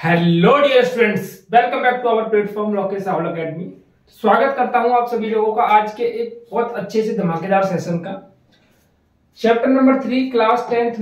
Hello dear students, welcome back to our platform Lokesh Rahul Academy. स्वागत करता हूं आप सभी लोगों का आज के एक बहुत अच्छे से धमाकेदार सेशन का। Chapter number 3 class 10th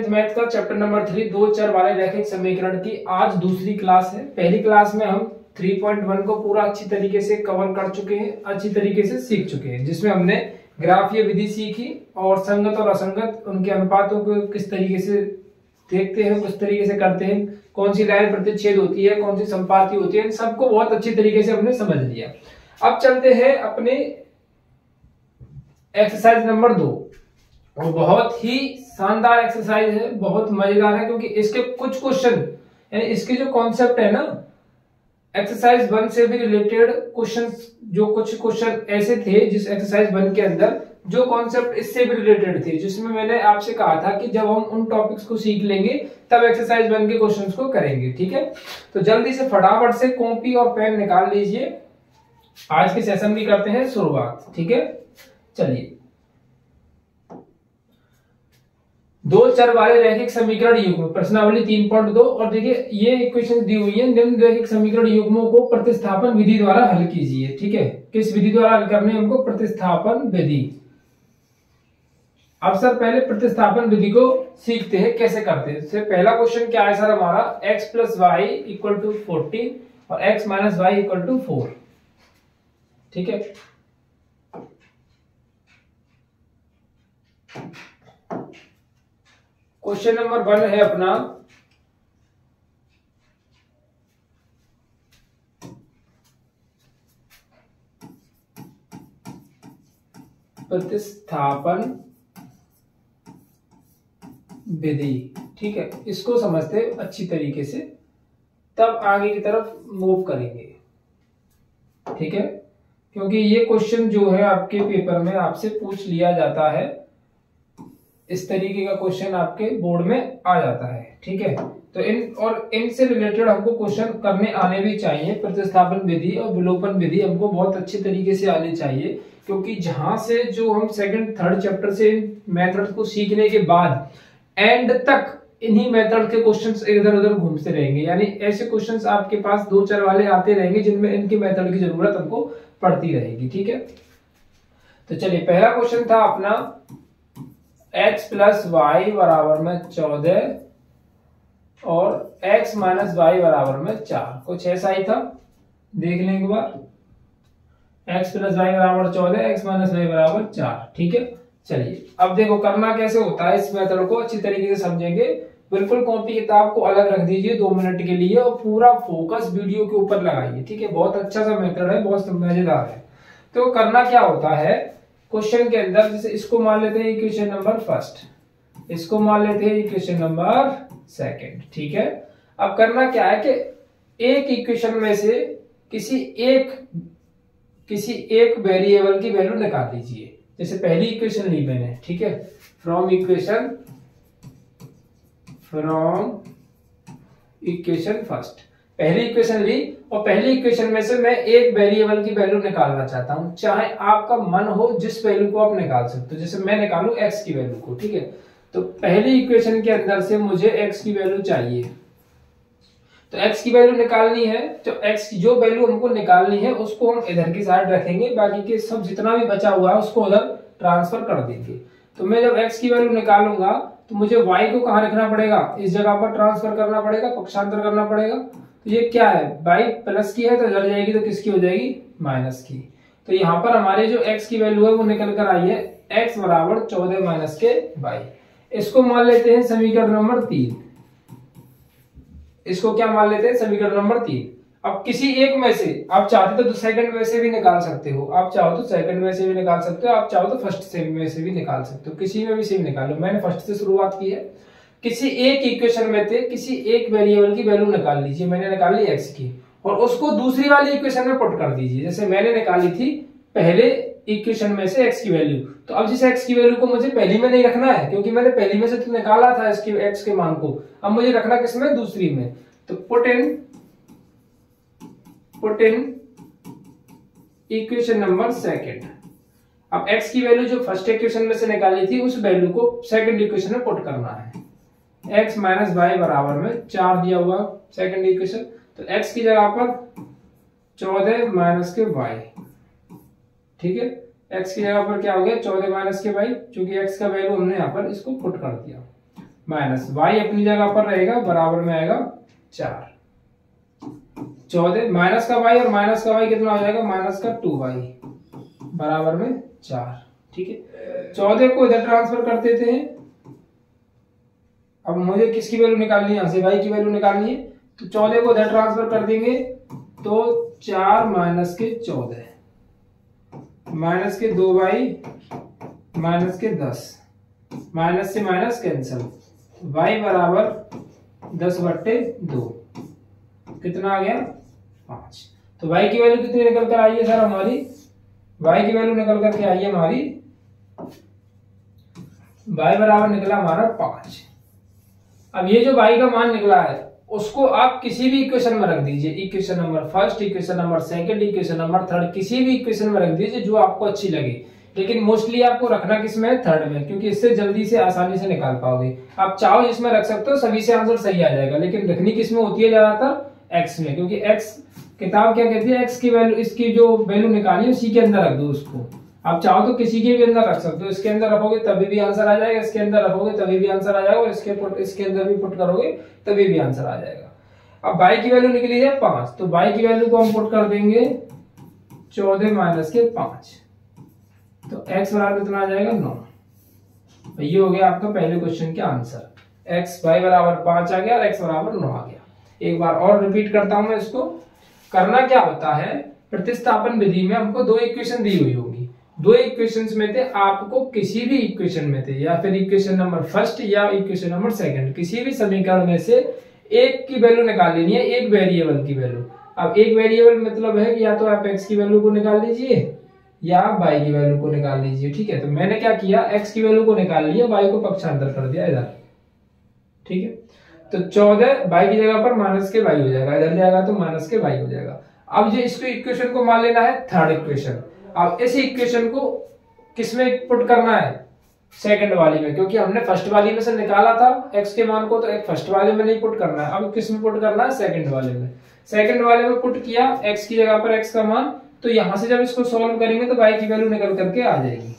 math का चैप्टर नंबर 3 दो चर वाले रैखिक समीकरण की आज दूसरी क्लास है। पहली क्लास में हम 3.1 को पूरा अच्छी तरीके से कवर कर चुके हैं, अच्छी तरीके से सीख चुके हैं, जिसमें हमने ग्राफीय विधि सीखी और संगत और असंगत उनके अनुपातों को किस तरीके से देखते हैं, किस तरीके से करते हैं, कौन सी लाइन प्रतिच्छेद होती है, कौन सी संपाती होती है, इन सबको बहुत अच्छी तरीके से हमने समझ लिया। अब चलते हैं अपने एक्सरसाइज नंबर 2 और बहुत ही शानदार एक्सरसाइज है, बहुत मजेदार है, क्योंकि इसके कुछ क्वेश्चन यानी इसके जो कॉन्सेप्ट है ना एक्सरसाइज 1 से भी रिलेटेड क्वेश्चंस, जो कुछ क्वेश्चन ऐसे थे जिस एक्सरसाइज 1 के अंदर जो कॉन्सेप्ट इससे भी रिलेटेड थे, जिसमें मैंने आपसे कहा था कि जब हम उन टॉपिक्स को सीख लेंगे तब एक्सरसाइज 1 के क्वेश्चंस को करेंगे। ठीक है, तो जल्दी से फटाफट से कॉपी और पेन निकाल लीजिए, आज के सेशन की करते हैं शुरुआत। ठीक है, चलिए। दो चर वाले रैखिक समीकरण युग्म प्रश्नावली 3.2 और देखिए ये इक्वेशन दी हुई है। निम्न रैखिक समीकरण युग्मों को प्रतिस्थापन विधि द्वारा हल कीजिए। ठीक है, किस विधि द्वारा हल करने हमको? प्रतिस्थापन विधि। अब सर पहले प्रतिस्थापन विधि को सीखते हैं, कैसे करते हैं। तो पहला क्वेश्चन क्या है सर हमारा? x plus y equal to 14 और x minus y equal to 4। ठीक है, क्वेश्चन नंबर 1 है अपना प्रतिस्थापन विधि। ठीक है, इसको समझते हैं अच्छी तरीके से, तब आगे की तरफ मूव करेंगे। ठीक है, क्योंकि ये क्वेश्चन जो है आपके पेपर में आपसे पूछ लिया जाता है, इस तरीके का क्वेश्चन आपके बोर्ड में आ जाता है। ठीक है, तो इनसे रिलेटेड हमको क्वेश्चन करने आने भी चाहिए। प्रतिस्थापन विधि और विलोपन विधि हमको बहुत अच्छे तरीके से आने चाहिए, क्योंकि जहां से जो हम सेकंड थर्ड चैप्टर से मेथड को सीखने के बाद एंड तक इन्हीं मेथड के क्वेश्चंस इधर उधर घूमते रहेंगे, यानी ऐसे क्वेश्चंस आपके पास दो चर वाले आते रहेंगे जिनमें इनके मेथड की जरूरत हमको पड़ती रहेगी। ठीक है, तो चलिए पहला क्वेश्चन था अपना x प्लस वाई बराबर में 14 और x माइनस वाई बराबर में 4। कुछ ऐसा ही था, देख लें एक बार। x प्लस वाई बराबर 14, x माइनस वाई बराबर 4। ठीक है, चलिए अब देखो करना कैसे होता है, इस मेथड को अच्छी तरीके से समझेंगे। बिल्कुल कॉपी किताब को अलग रख दीजिए 2 मिनट के लिए और पूरा फोकस वीडियो के ऊपर लगाइए। ठीक है, बहुत अच्छा सा मेथड है, बहुत मजेदार है। तो करना क्या होता है क्वेश्चन के अंदर, जैसे इसको मान लेते हैं इक्वेशन नंबर फर्स्ट, इसको मान लेते हैं इक्वेशन नंबर सेकंड। ठीक है, अब करना क्या है कि एक इक्वेशन में से किसी एक वेरिएबल की वैल्यू निकाल लीजिए। जैसे पहली इक्वेशन ली मैंने, ठीक है, फ्रॉम इक्वेशन फर्स्ट पहली इक्वेशन ली और पहली इक्वेशन में से मैं एक वेरिएबल की वैल्यू निकालना चाहता हूं। चाहे आपका मन हो जिस वैल्यू को आप निकाल सकते हो, जैसे मैं निकालू x की वैल्यू को। ठीक है, तो पहली इक्वेशन के अंदर से मुझे x की वैल्यू चाहिए, तो x की वैल्यू निकालनी है। तो x की जो वैल्यू हमको निकालनी है उसको हम इधर की साइड रखेंगे, बाकी के सब जितना भी बचा हुआ है उसको उधर ट्रांसफर कर देंगे। तो मैं जब x की वैल्यू निकालूंगा तो मुझे y को कहां रखना पड़ेगा? इस जगह पर ट्रांसफर करना पड़ेगा, पक्षांतर करना पड़ेगा। तो ये क्या है, y प्लस की है तो इधर जाएगी तो किसकी हो जाएगी? माइनस की। तो यहाँ पर हमारी जो x की वैल्यू है वो निकल कर आई है x बराबर 14 माइनस के y। इसको मान लेते हैं समीकरण नंबर 3। इसको क्या मान लेते हैं? समीकरण नंबर 3। अब किसी एक में से आप चाहते तो सेकंड में से भी निकाल सकते हो, आप चाहो तो सेकंड में से भी निकाल सकते हो, आप चाहो तो फर्स्ट में से भी निकाल सकते हो, किसी में भी से भी निकालो। मैंने फर्स्ट से शुरुआत की है। किसी एक इक्वेशन में से किसी एक वेरिएबल की वैल्यू निकाल लीजिए। मैंने निकाल ली x की और उसको दूसरी वाली इक्वेशन में पुट कर दीजिए। जैसे मैंने निकाली थी पहले इक्वेशन में से x की वैल्यू, तो अब जिस x की वैल्यू को मुझे पहली में नहीं रखना है, क्योंकि मैंने पहली में से तो निकाला था x के मान को, अब मुझे रखना किसमें? दूसरी में। तो put in equation number second. अब x की वैल्यू जो फर्स्ट इक्वेशन में से निकाली थी उस वैल्यू को सेकंड इक्वेशन में पुट करना है। x माइनस वाई बराबर में 4 दिया हुआ सेकंड इक्वेशन। तो x की जगह पर 14 माइनस के y, ठीक है। x की जगह पर क्या हो गया 14 माइनस के y, क्योंकि x का वैल्यू हमने यहाँ पर इसको पुट कर दिया, माइनस y अपनी जगह पर रहेगा, बराबर में आएगा 4। 14 माइनस का y और माइनस का y कितना हो जाएगा, माइनस का 2y बराबर में 4, ठीक है। 14 को इधर ट्रांसफर कर देते हैं। अब मुझे किसकी वैल्यू निकालनी है, यहाँ से y की वैल्यू निकालनी है, तो 14 को इधर ट्रांसफर कर देंगे तो 4 माइनस के 14 माइनस के 2y माइनस के 10, माइनस से माइनस कैंसिल, y बराबर 10/2, कितना आ गया 5। तो y की वैल्यू कितनी निकल कर आई है सर हमारी, y की वैल्यू निकल कर के आई है हमारी, y बराबर निकला हमारा 5। अब ये जो y का मान निकला है उसको आप किसी भी इक्वेशन में रख दीजिए, equation number first, equation number second, equation number third, किसी भी इक्वेशन में रख दीजिए जो आपको अच्छी लगे। लेकिन मोस्टली आपको रखना किसमें है, थर्ड में, क्योंकि इससे जल्दी से आसानी से निकाल पाओगे। आप चाहो जिसमें रख सकते हो, सभी से आंसर सही आ जाएगा, लेकिन रखनी किसमें होती है ज्यादातर, एक्स में, क्योंकि एक्स किताब क्या कहती है, एक्स की वैल्यू, इसकी जो वैल्यू निकाली उसी के अंदर रख दो उसको। आप चाहो तो किसी के भी अंदर रख सकते हो, इसके अंदर रखोगे तभी भी आंसर आ जाएगा, इसके अंदर रखोगे तभी भी आंसर आ जाएगा, और इसके अंदर भी पुट करोगे तभी भी आंसर आ जाएगा। अब y की वैल्यू निकली है 5, तो y की वैल्यू को हम पुट कर देंगे 14 माइनस के 5, तो x बराबर कितना आ जाएगा 9। ये हो गया आपका पहले क्वेश्चन का आंसर, y बराबर 5 आ गया और x बराबर 9 आ गया। एक बार और रिपीट करता हूं मैं इसको। करना क्या होता है, प्रतिस्थापन विधि में हमको दो इक्वेशन दी हुई होगी, दो इक्वेशंस में से आपको किसी भी इक्वेशन में से, या फिर इक्वेशन नंबर फर्स्ट या इक्वेशन नंबर सेकंड, किसी भी समीकरण में से एक की वैल्यू निकाल लेनी है, एक वेरिएबल की वैल्यू। अब एक वेरिएबल मतलब है कि या तो आप x की वैल्यू को निकाल लीजिए या y की वैल्यू को निकाल लीजिए, ठीक है। तो मैंने क्या किया, x की वैल्यू को निकाल लिया, y को पक्षांतर कर दिया इधर, ठीक है। तो 14 y की जगह पर माइनस के y हो जाएगा, इधर जाएगा तो माइनस के y हो जाएगा। अब जो इसको इक्वेशन को मान लेना है थर्ड इक्वेशन। अब इस इक्वेशन को किसमें पुट करना है, सेकंड वाली में, क्योंकि हमने फर्स्ट वाली में से निकाला था x के मान को, तो एक फर्स्ट वाले में नहीं पुट करना है। अब किस में पुट करना है, सेकंड वाले में। सेकंड वाले में पुट किया x की जगह पर x का मान, तो यहां से जब इसको सॉल्व करेंगे तो y की वैल्यू निकल करके आ जाएगी।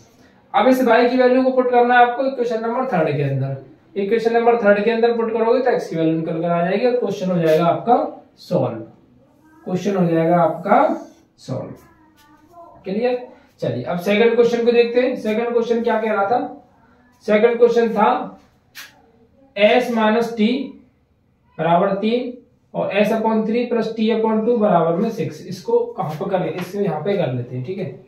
अब इस y की वैल्यू को पुट करना है आपको इक्वेशन नंबर थर्ड के अंदर। इक्वेशन नंबर थर्ड के अंदर पुट करोगे तो x की वैल्यू निकल कर आ जाएगी और क्वेश्चन हो जाएगा आपका सॉल्व, क्वेश्चन हो जाएगा आपका सॉल्व। क्लियर। चलिए अब सेकंड क्वेश्चन को देखते हैं। सेकंड क्वेश्चन क्या कह रहा था, सेकंड क्वेश्चन था s माइनस टी बराबर 3 और s/3 प्लस t/2 बराबर में 6। इसको कहां पर करें, इसको यहां पे कर लेते हैं, ठीक है।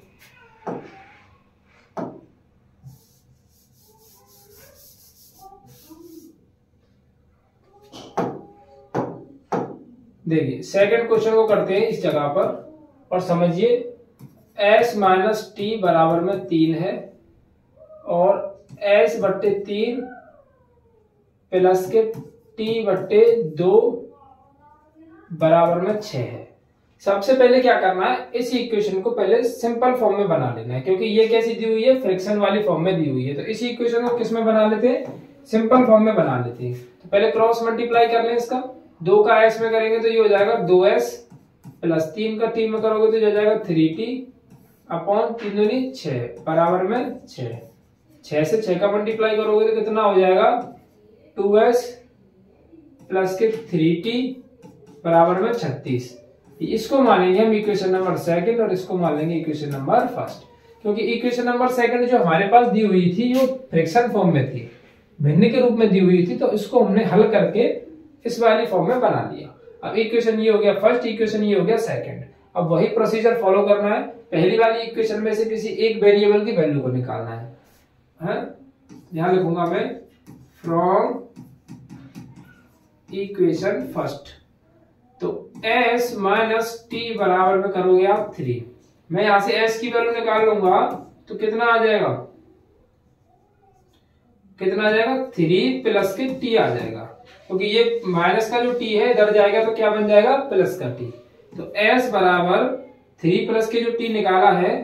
देखिए सेकंड क्वेश्चन को करते हैं इस जगह पर, और समझिए s माइनस टी बराबर में 3 है और s/3 प्लस के t/2 बराबर में 6 है। सबसे पहले क्या करना है, इस इक्वेशन को पहले सिंपल फॉर्म में बना लेना है, क्योंकि ये कैसी दी हुई है, फ्रैक्शन वाली फॉर्म में दी हुई है। तो इस इक्वेशन को किस में बना लेते हैं, सिंपल फॉर्म में बना लेते हैं। तो पहले क्रॉस मल्टीप्लाई कर लें इसका, 2 का s में करेंगे तो ये हो जाएगा 2s प्लस 3 का t में करोगे तो ये हो जाएगा 3t अपॉन 3 दूनी 6 बराबर में 6। 6 से 6 का मल्टीप्लाई करोगे तो कितना हो जाएगा 2s प्लस के 3t बराबर में 36। इसको मानेंगे हम इक्वेशन नंबर सेकंड और इसको मान लेंगे इक्वेशन नंबर फर्स्ट, क्योंकि इक्वेशन नंबर सेकंड जो हमारे पास दी हुई थी वो फ्रैक्शन फॉर्म में थी, भिन्न के रूप में दी हुई थी, तो इसको हमने हल करके इस वाली फॉर्म में बना लिया। अब इक्वेशन ये हो गया फर्स्ट, इक्वेशन ये हो गया सेकंड। अब वही प्रोसीजर फॉलो करना है, पहली वाली इक्वेशन में से किसी एक वेरिएबल की वैल्यू को निकालना है। यहां लिखूंगा मैं फ्रॉम इक्वेशन फर्स्ट, तो s माइनस टी बराबर में करोगे आप 3। मैं यहां से s की वैल्यू निकाल लूंगा तो कितना आ जाएगा, कितना आ जाएगा 3 प्लस के t आ जाएगा, क्योंकि ये माइनस का जो t है इधर जाएगा तो क्या बन जाएगा प्लस का t। तो s बराबर 3 प्लस के जो t निकाला है,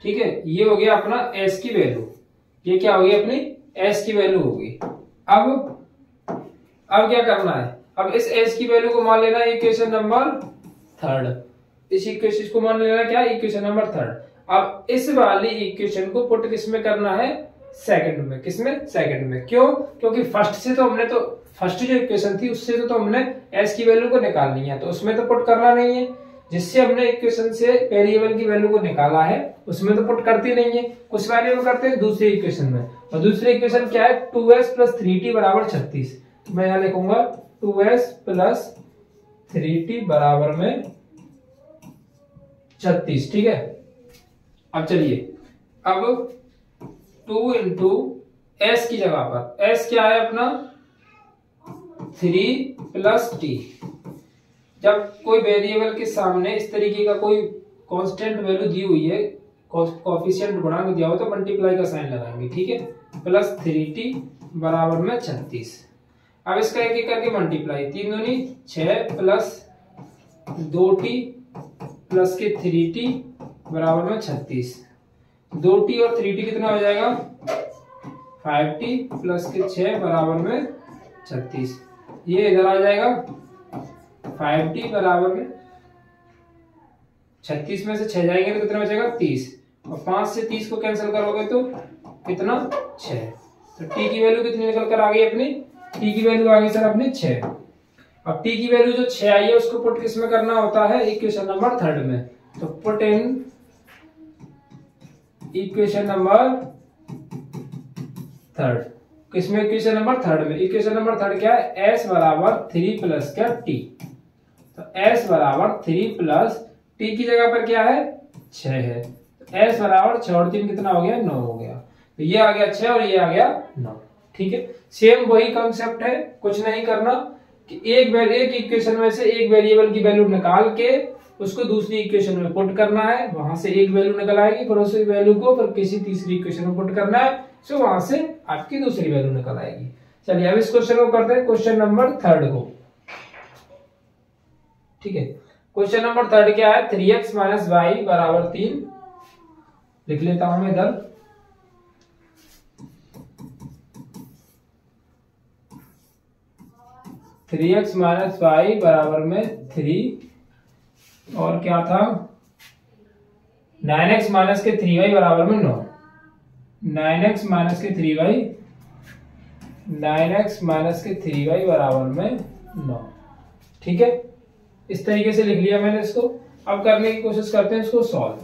ठीक है, ये हो गया अपना s की वैल्यू, ये क्या होगी अपनी s की वैल्यू होगी। अब अब क्या करना है, अब इस एस की वैल्यू को मान लेना है इक्वेशन नंबर थर्ड, इस इक्वेशन को मान लेना क्या, इक्वेशन नंबर थर्ड। अब इस वाली इक्वेशन को पुट किसमें करना है, सेकंड में। किसमें, सेकंड में। क्यों, क्योंकि फर्स्ट से तो हमने तो फर्स्ट जो इक्वेशन थी उससे तो हमने एस की वैल्यू को निकालनी है, तो उसमें तो पुट करना नहीं है। जिससे हमने इक्वेशन से वेरिएबल की वैल्यू को निकाला है उसमें तो पुट करते नहीं है, कुछ वैल्यू में करते हैं दूसरी इक्वेशन में। और दूसरी इक्वेशन क्या है, 2s + 3t = 36। तो मैं यहां लिखूंगा 2s + 3t = 36। ठीक है। अब चलिए, अब 2 × s की जगह पर s क्या है अपना 3 + t। जब कोई वेरिएबल के सामने इस तरीके का कोई कांस्टेंट वैल्यू दी हुई है, कोएफिशिएंट गुणांक दिया हो, तो मल्टीप्लाई का साइन लगाएंगे। ठीक है, +3t = 36। अब इसका एक एक करके मल्टीप्लाई, 3 दूनी 6 + 2t + 3t = 36। 2t और 3t कितना हो जाएगा, 5t + 6 = 36। ये इधर आ जाएगा 5t = 36 में से 6 जाएंगे तो कितना बचेगा 30, और 5 से 30 को कैंसिल करोगे तो कितना 6। तो t की वैल्यू कितनी निकल कर आ गई अपनी, t की वैल्यू आ गई सर अपनी 6। अब t की वैल्यू जो 6 आई है उसको पुट किस में करना होता है, इक्वेशन नंबर थर्ड में। तो put in equation number third. किसमें, इक्वेशन नंबर थर्ड में। इक्वेशन नंबर थर्ड क्या है, s = 3 + क्या t। तो s = 3 + t की जगह पर क्या है 6 है, तो s = 6 और 3 कितना हो गया 9 हो गया। तो ये आ गया 6 और ये आ गया 9। ठीक है, सेम वही कॉन्सेप्ट है, कुछ नहीं करना कि एक इक्वेशन में से एक वेरिएबल की वैल्यू निकाल के उसको दूसरी इक्वेशन में पुट करना है, वहां से एक वैल्यू निकल आएगी, फिर उस वैल्यू को फिर किसी तीसरी इक्वेशन में पुट करना है, सो वहां से आपकी दूसरी वैल्यू निकल आएगी। चलिए अब इस क्वेश्चन को करते हैं, क्वेश्चन नंबर थर्ड को। ठीक है, क्वेश्चन नंबर थर्ड क्या है, 3x - y = 3। लिख लेता हूं मैं इधर, थ्री एक्स माइनस वाई बराबर में 3, और क्या था 9x - 3y = 9। 9x - 3y 9x - 3y = 9। ठीक है, इस तरीके से लिख लिया मैंने इसको। अब करने की कोशिश करते हैं इसको सॉल्व।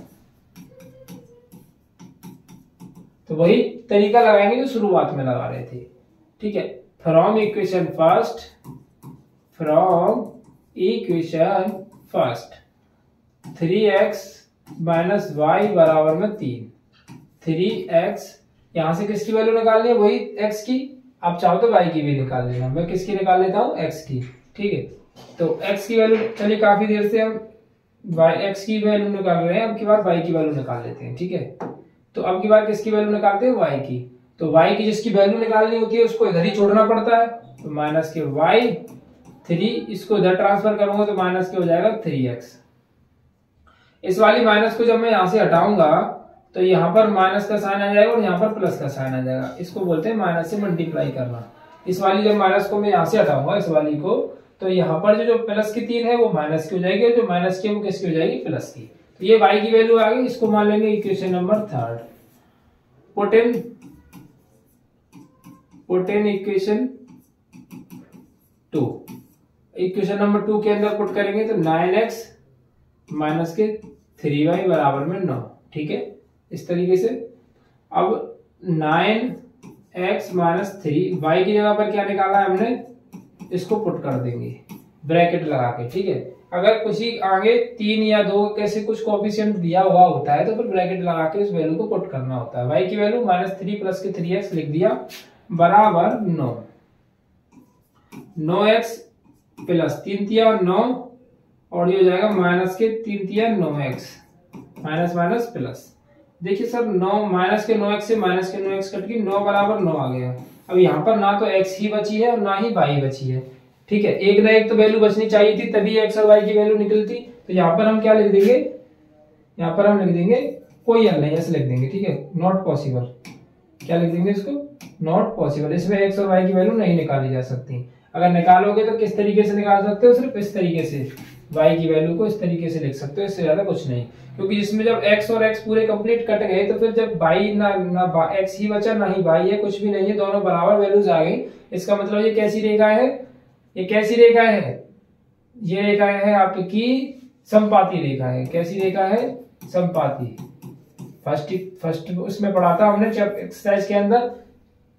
तो वही तरीका लगाएंगे जो शुरुआत में लगा रहे थे। ठीक है, from equation first 3x - y = 3। 3x यहां से किसकी वैल्यू निकालनी है, वही x की। आप चाहो तो y की भी निकाल लेना, मैं किसकी निकाल लेता हूं x की। ठीक है, तो x की वैल्यू, चलिए काफी देर से हम x की वैल्यू निकाल रहे हैं, अब की बार y की वैल्यू निकाल लेते हैं। ठीक है, तो अब की बार किसकी वैल्यू निकालते हैं, y की। तो y की जिसकी वैल्यू निकालनी होती है उसको इधर ही छोड़ना पड़ता है, तो माइनस के y 3, इसको इधर ट्रांसफर करूंगा तो माइनस के हो जाएगा 3x। इस वाली माइनस को जब मैं यहां से हटाऊंगा तो यहाँ पर माइनस का साइन आ जाएगा और यहाँ पर प्लस का साइन आ जाएगा, इसको बोलते हैं माइनस से मल्टीप्लाई करना। इस वाली जब माइनस को मैं यहाँ से हटाऊंगा इस वाली को, तो यहाँ पर जो प्लस की 3 है वो माइनस की हो जाएगी, और जो माइनस की है वो किसकी हो जाएगी, प्लस की। तो ये y की वैल्यू आ गई, इसको मान लेंगे equation number third. Put in equation 2। Equation number 2 के अंदर पुट करेंगे तो 9x - 3y = 9। ठीक है, इस तरीके से। अब 9x - 3 y की जगह पर क्या निकाला है हमने, इसको पुट कर देंगे ब्रैकेट लगा के। ठीक है, अगर किसी आगे 3 या 2 कैसे कुछ कोएफिशिएंट दिया हुआ होता है तो फिर ब्रैकेट लगा के उस वैल्यू को पुट करना होता है। y की वैल्यू -3 + के 3x लिख दिया बराबर 9। 9x + 3 तिया 9, और ये हो जाएगा माइनस के 3 तिया 9x, माइनस माइनस प्लस। देखिए सर 9 माइनस के 9x से माइनस के 9x कट गई, 9 = 9 आ गया। अब यहाँ पर ना तो x ही बची है और ना ही y बची है। ठीक है, एक ना एक तो वैल्यू बचनी चाहिए थी, तभी x और y की वैल्यू निकलती। तो यहाँ पर हम क्या लिख देंगे, यहाँ पर हम लिख देंगे कोई हल नहीं, ऐसे लिख देंगे। ठीक है, नॉट पॉसिबल। क्या लिख देंगे इसको, नॉट पॉसिबल। इसमें x और y की वैल्यू नहीं निकाली जा सकती। अगर निकालोगे तो किस तरीके से निकाल सकते हो, सिर्फ इस तरीके से y की वैल्यू को इस तरीके से लिख सकते हो, इससे ज्यादा कुछ नहीं। क्योंकि जिसमें जब x और x पूरे कंप्लीट कट गए तो फिर जब y ना x ही बचा ना ही y है, कुछ भी नहीं है, दोनों बराबर वैल्यूज आ गई। इसका मतलब ये कैसी रेखा है, ये कैसी रेखा है, ये रेखा है आपकी समपाती रेखा है। कैसी रेखा है, समपाती। फर्स्ट उसमें पढ़ा था हमने जब एक्सरसाइज के अंदर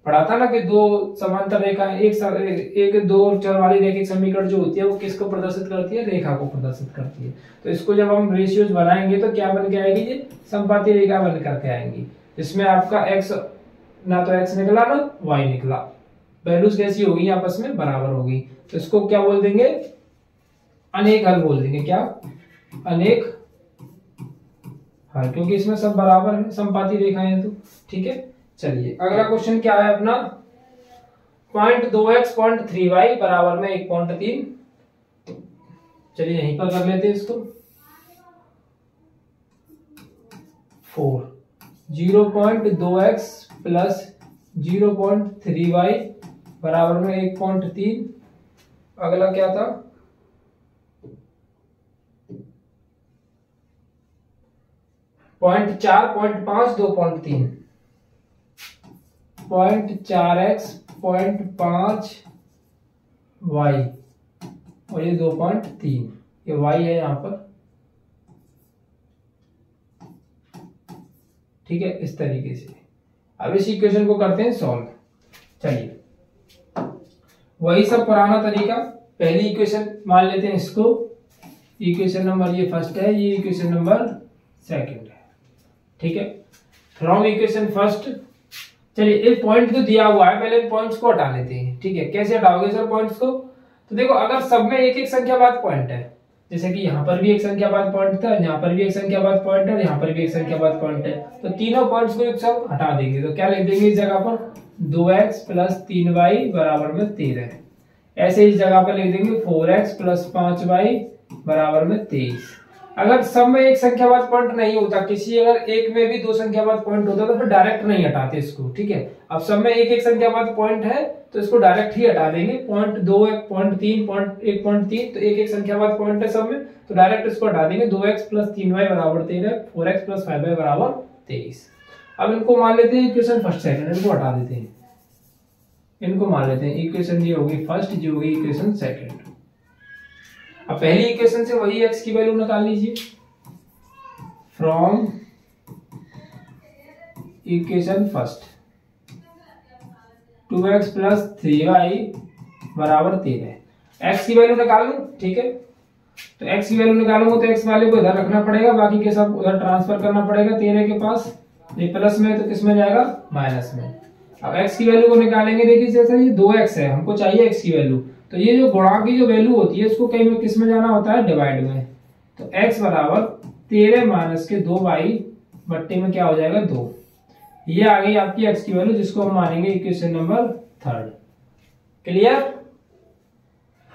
पढ़ा था ना कि दो समांतर रेखा एक दो चर वाली रेखिक समीकरण जो होती है वो किसको प्रदर्शित करती है, रेखा को प्रदर्शित करती है। तो इसको जब हम रेशियोज बनाएंगे तो क्या बन के आएगी, ये समपाती रेखा बन करके आएंगी, जिसमें आपका x ना तो x निकला ना y निकला, वैल्यूज कैसी होगी, आपस में बराबर होगी। तो इसको क्या बोल देंगे, अनेक हल बोल देंगे। क्या, अनेक हल, क्योंकि इसमें सब बराबर है, समपाती रेखाएं हैं। तो ठीक है, चलिए अगला क्वेश्चन क्या है अपना, 0.2x 0.3y बराबर में 1.3। चलिए यहीं पर कर लेते हैं इसको। 4 0.2x प्लस 0.3y बराबर में 1.3। अगला क्या था, 0.4 0.5 2.3, 0.4x 0.5y और ये 2.3, ये y है यहां पर। ठीक है, इस तरीके से अब इस इक्वेशन को करते हैं सॉल्व। चलिए वही सब पुराना तरीका, पहली इक्वेशन मान लेते हैं इसको, इक्वेशन नंबर ये फर्स्ट है, ये इक्वेशन नंबर सेकंड है। ठीक है, फ्रॉम इक्वेशन फर्स्ट, चलिए एक पॉइंट तो दिया हुआ है, पहले पॉइंट्स को हटा लेते हैं। ठीक है, कैसे हटाओगे सर पॉइंट्स को, तो देखो अगर सब में एक एक संख्यावाद पॉइंट है, जैसे कि यहाँ पर भी एक संख्यावाद पॉइंट था, यहाँ पर भी एक संख्यावाद पॉइंट है, यहाँ पर भी एक संख्यावाद पॉइंट है, तो तीनों पॉइंट्स को एक साथ हटा देंगे। तो क्या लिख देंगे इस जगह पर, 2x प्लस 3y बराबर में 13। ऐसे इस जगह पर लिख देंगे 4x प्लस 5y बराबर में 23। अगर सब में एक संख्यावाद पॉइंट नहीं होता, किसी अगर एक में भी दो संख्यावाद पॉइंट होता तो फिर डायरेक्ट नहीं हटाते इसको। ठीक है, अब सब में एक एक संख्यावाद पॉइंट है तो इसको डायरेक्ट ही हटा देंगे। 0.2 0.3 1.3, तो एक एक संख्यावाद पॉइंट है सब में, तो डायरेक्ट इसको हटा देंगे। 2x प्लस 3y बराबर 13, 4x प्लस 5y बराबर 23। अब इनको मान लेते हैं इक्वेशन फर्स्ट सेकंड, इनको हटा देते हैं, इनको मान लेते हैं। इक्वेशन ये होगी फर्स्ट, ये होगी इक्वेशन सेकंड। अब पहली इक्वेशन से वही x की वैल्यू निकाल लीजिए, from equation first 2x plus 3y बराबर 13। x की वैल्यू निकाल लूं, ठीक है, तो x की वैल्यू निकालूंगा तो x वाले को इधर रखना पड़ेगा, बाकी के सब उधर ट्रांसफर करना पड़ेगा। 13 के पास ये प्लस में तो किस में जाएगा, माइनस में। अब x की वैल्यू को निकालेंगे, देखिए जैसे ये 2x है, हमको चाहिए x की वैल्यू, तो ये जो गुणा की जो वैल्यू होती है इसको कहीं में किस में जाना होता है, डिवाइड में। तो x बराबर 13 माइनस के 2y बट्टे में क्या हो जाएगा, 2। ये आ गई आपकी x की वैल्यू, जिसको हम मानेंगे equation number third. Clear,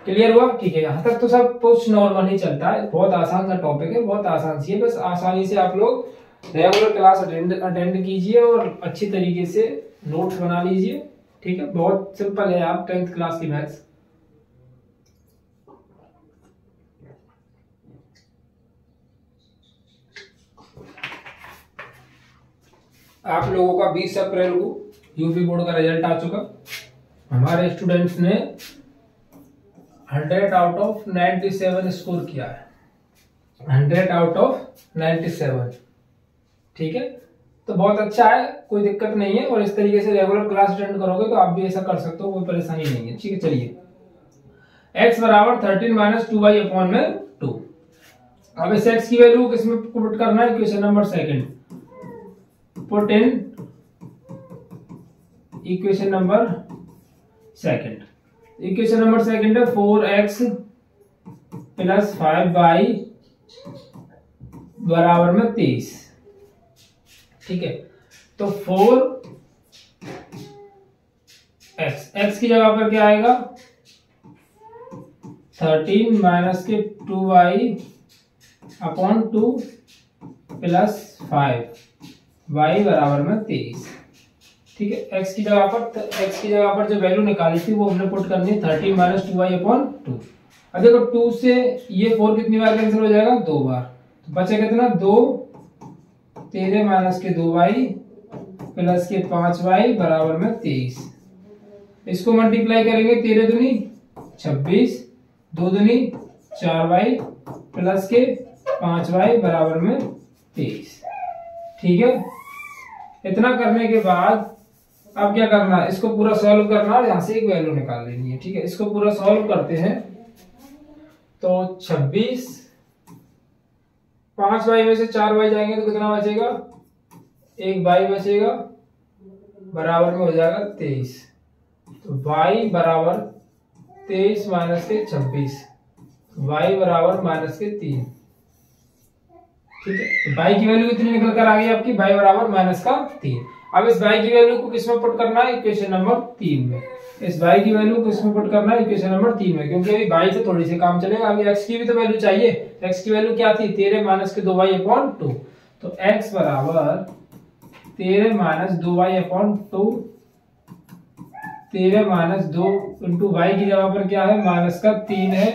clear हुआ? ठीक है, यहां तक तो सब कुछ नॉर्मल ही चलता है, बहुत आसान सा टॉपिक है, बहुत आसान सी है। बस आसानी से आप लोग रेगुलर क्लास अटेंड कीजिए और अच्छी तरीके से नोट्स बना लीजिए। ठीक है, बहुत सिंपल है, आप 10th क्लास की मैथ्स। आप लोगों का 20 अप्रैल को यूपी बोर्ड का रिजल्ट आ चुका। हमारे स्टूडेंट्स ने 100 आउट ऑफ 97 स्कोर किया है, 100 आउट ऑफ 97। ठीक है, तो बहुत अच्छा है, कोई दिक्कत नहीं है। और इस तरीके से रेगुलर क्लास अटेंड करोगे तो आप भी ऐसा कर सकते हो, कोई परेशानी नहीं है। ठीक है, चलिए x बराबर 13 माइनस 2y अपॉन में 2। अब इस x की वैल्यू किसमें पुट करना है, equation number second, put in equation number second. Equation number second है 4x प्लस 5y बराबर में 23। ठीक है, तो 4x की जगह पर क्या आएगा, 13 माइनस के 2y अपॉन 2 प्लस 5y बराबर में 23। ठीक है। x की जगह पर जो वैल्यू निकाली थी वो हमने पुट करनी है 13 माइनस 2y/2। अब देखो 2 से ये 4 कितनी बार कैंसिल हो जाएगा, 2 बार, तो बचे कितना 2, 13 माइनस के 2y प्लस के 5y बराबर में 23। इसको मल्टीप्लाई करेंगे, 13 दूनी 26, 2 दूनी 4y प्लस के 5y बराबर में 23। ठीक है। इतना करने के बाद अब क्या करना है, इसको पूरा सॉल्व करना है और यहां से एक वैल्यू निकाल लेनी है। ठीक है, इसको पूरा सॉल्व करते हैं तो 26, 5y में से 4y जाएंगे तो कितना बचेगा, 1y बचेगा, बराबर में हो जाएगा 23। तो y बराबर 23 माइनस के 26, y बराबर माइनस के 3। ठीक है, तो y की वैल्यू कितनी निकल कर आ गई आपकी, y बराबर माइनस का 3। अब इस y की वैल्यू को किसमें पुट करना है, इक्वेशन नंबर 3 में। इस y की वैल्यू को किसमें पुट करना है, इक्वेशन नंबर 3 में, क्योंकि अभी y से थोड़ी सी काम चलेगा। अभी x की भी तो वैल्यू चाहिए। x की वैल्यू क्या थी, 13 माइनस के 2y/2। तो x बराबर 13 minus 2y/2, 13 minus 2 into y की जगह पर क्या है, माइनस का 3 है,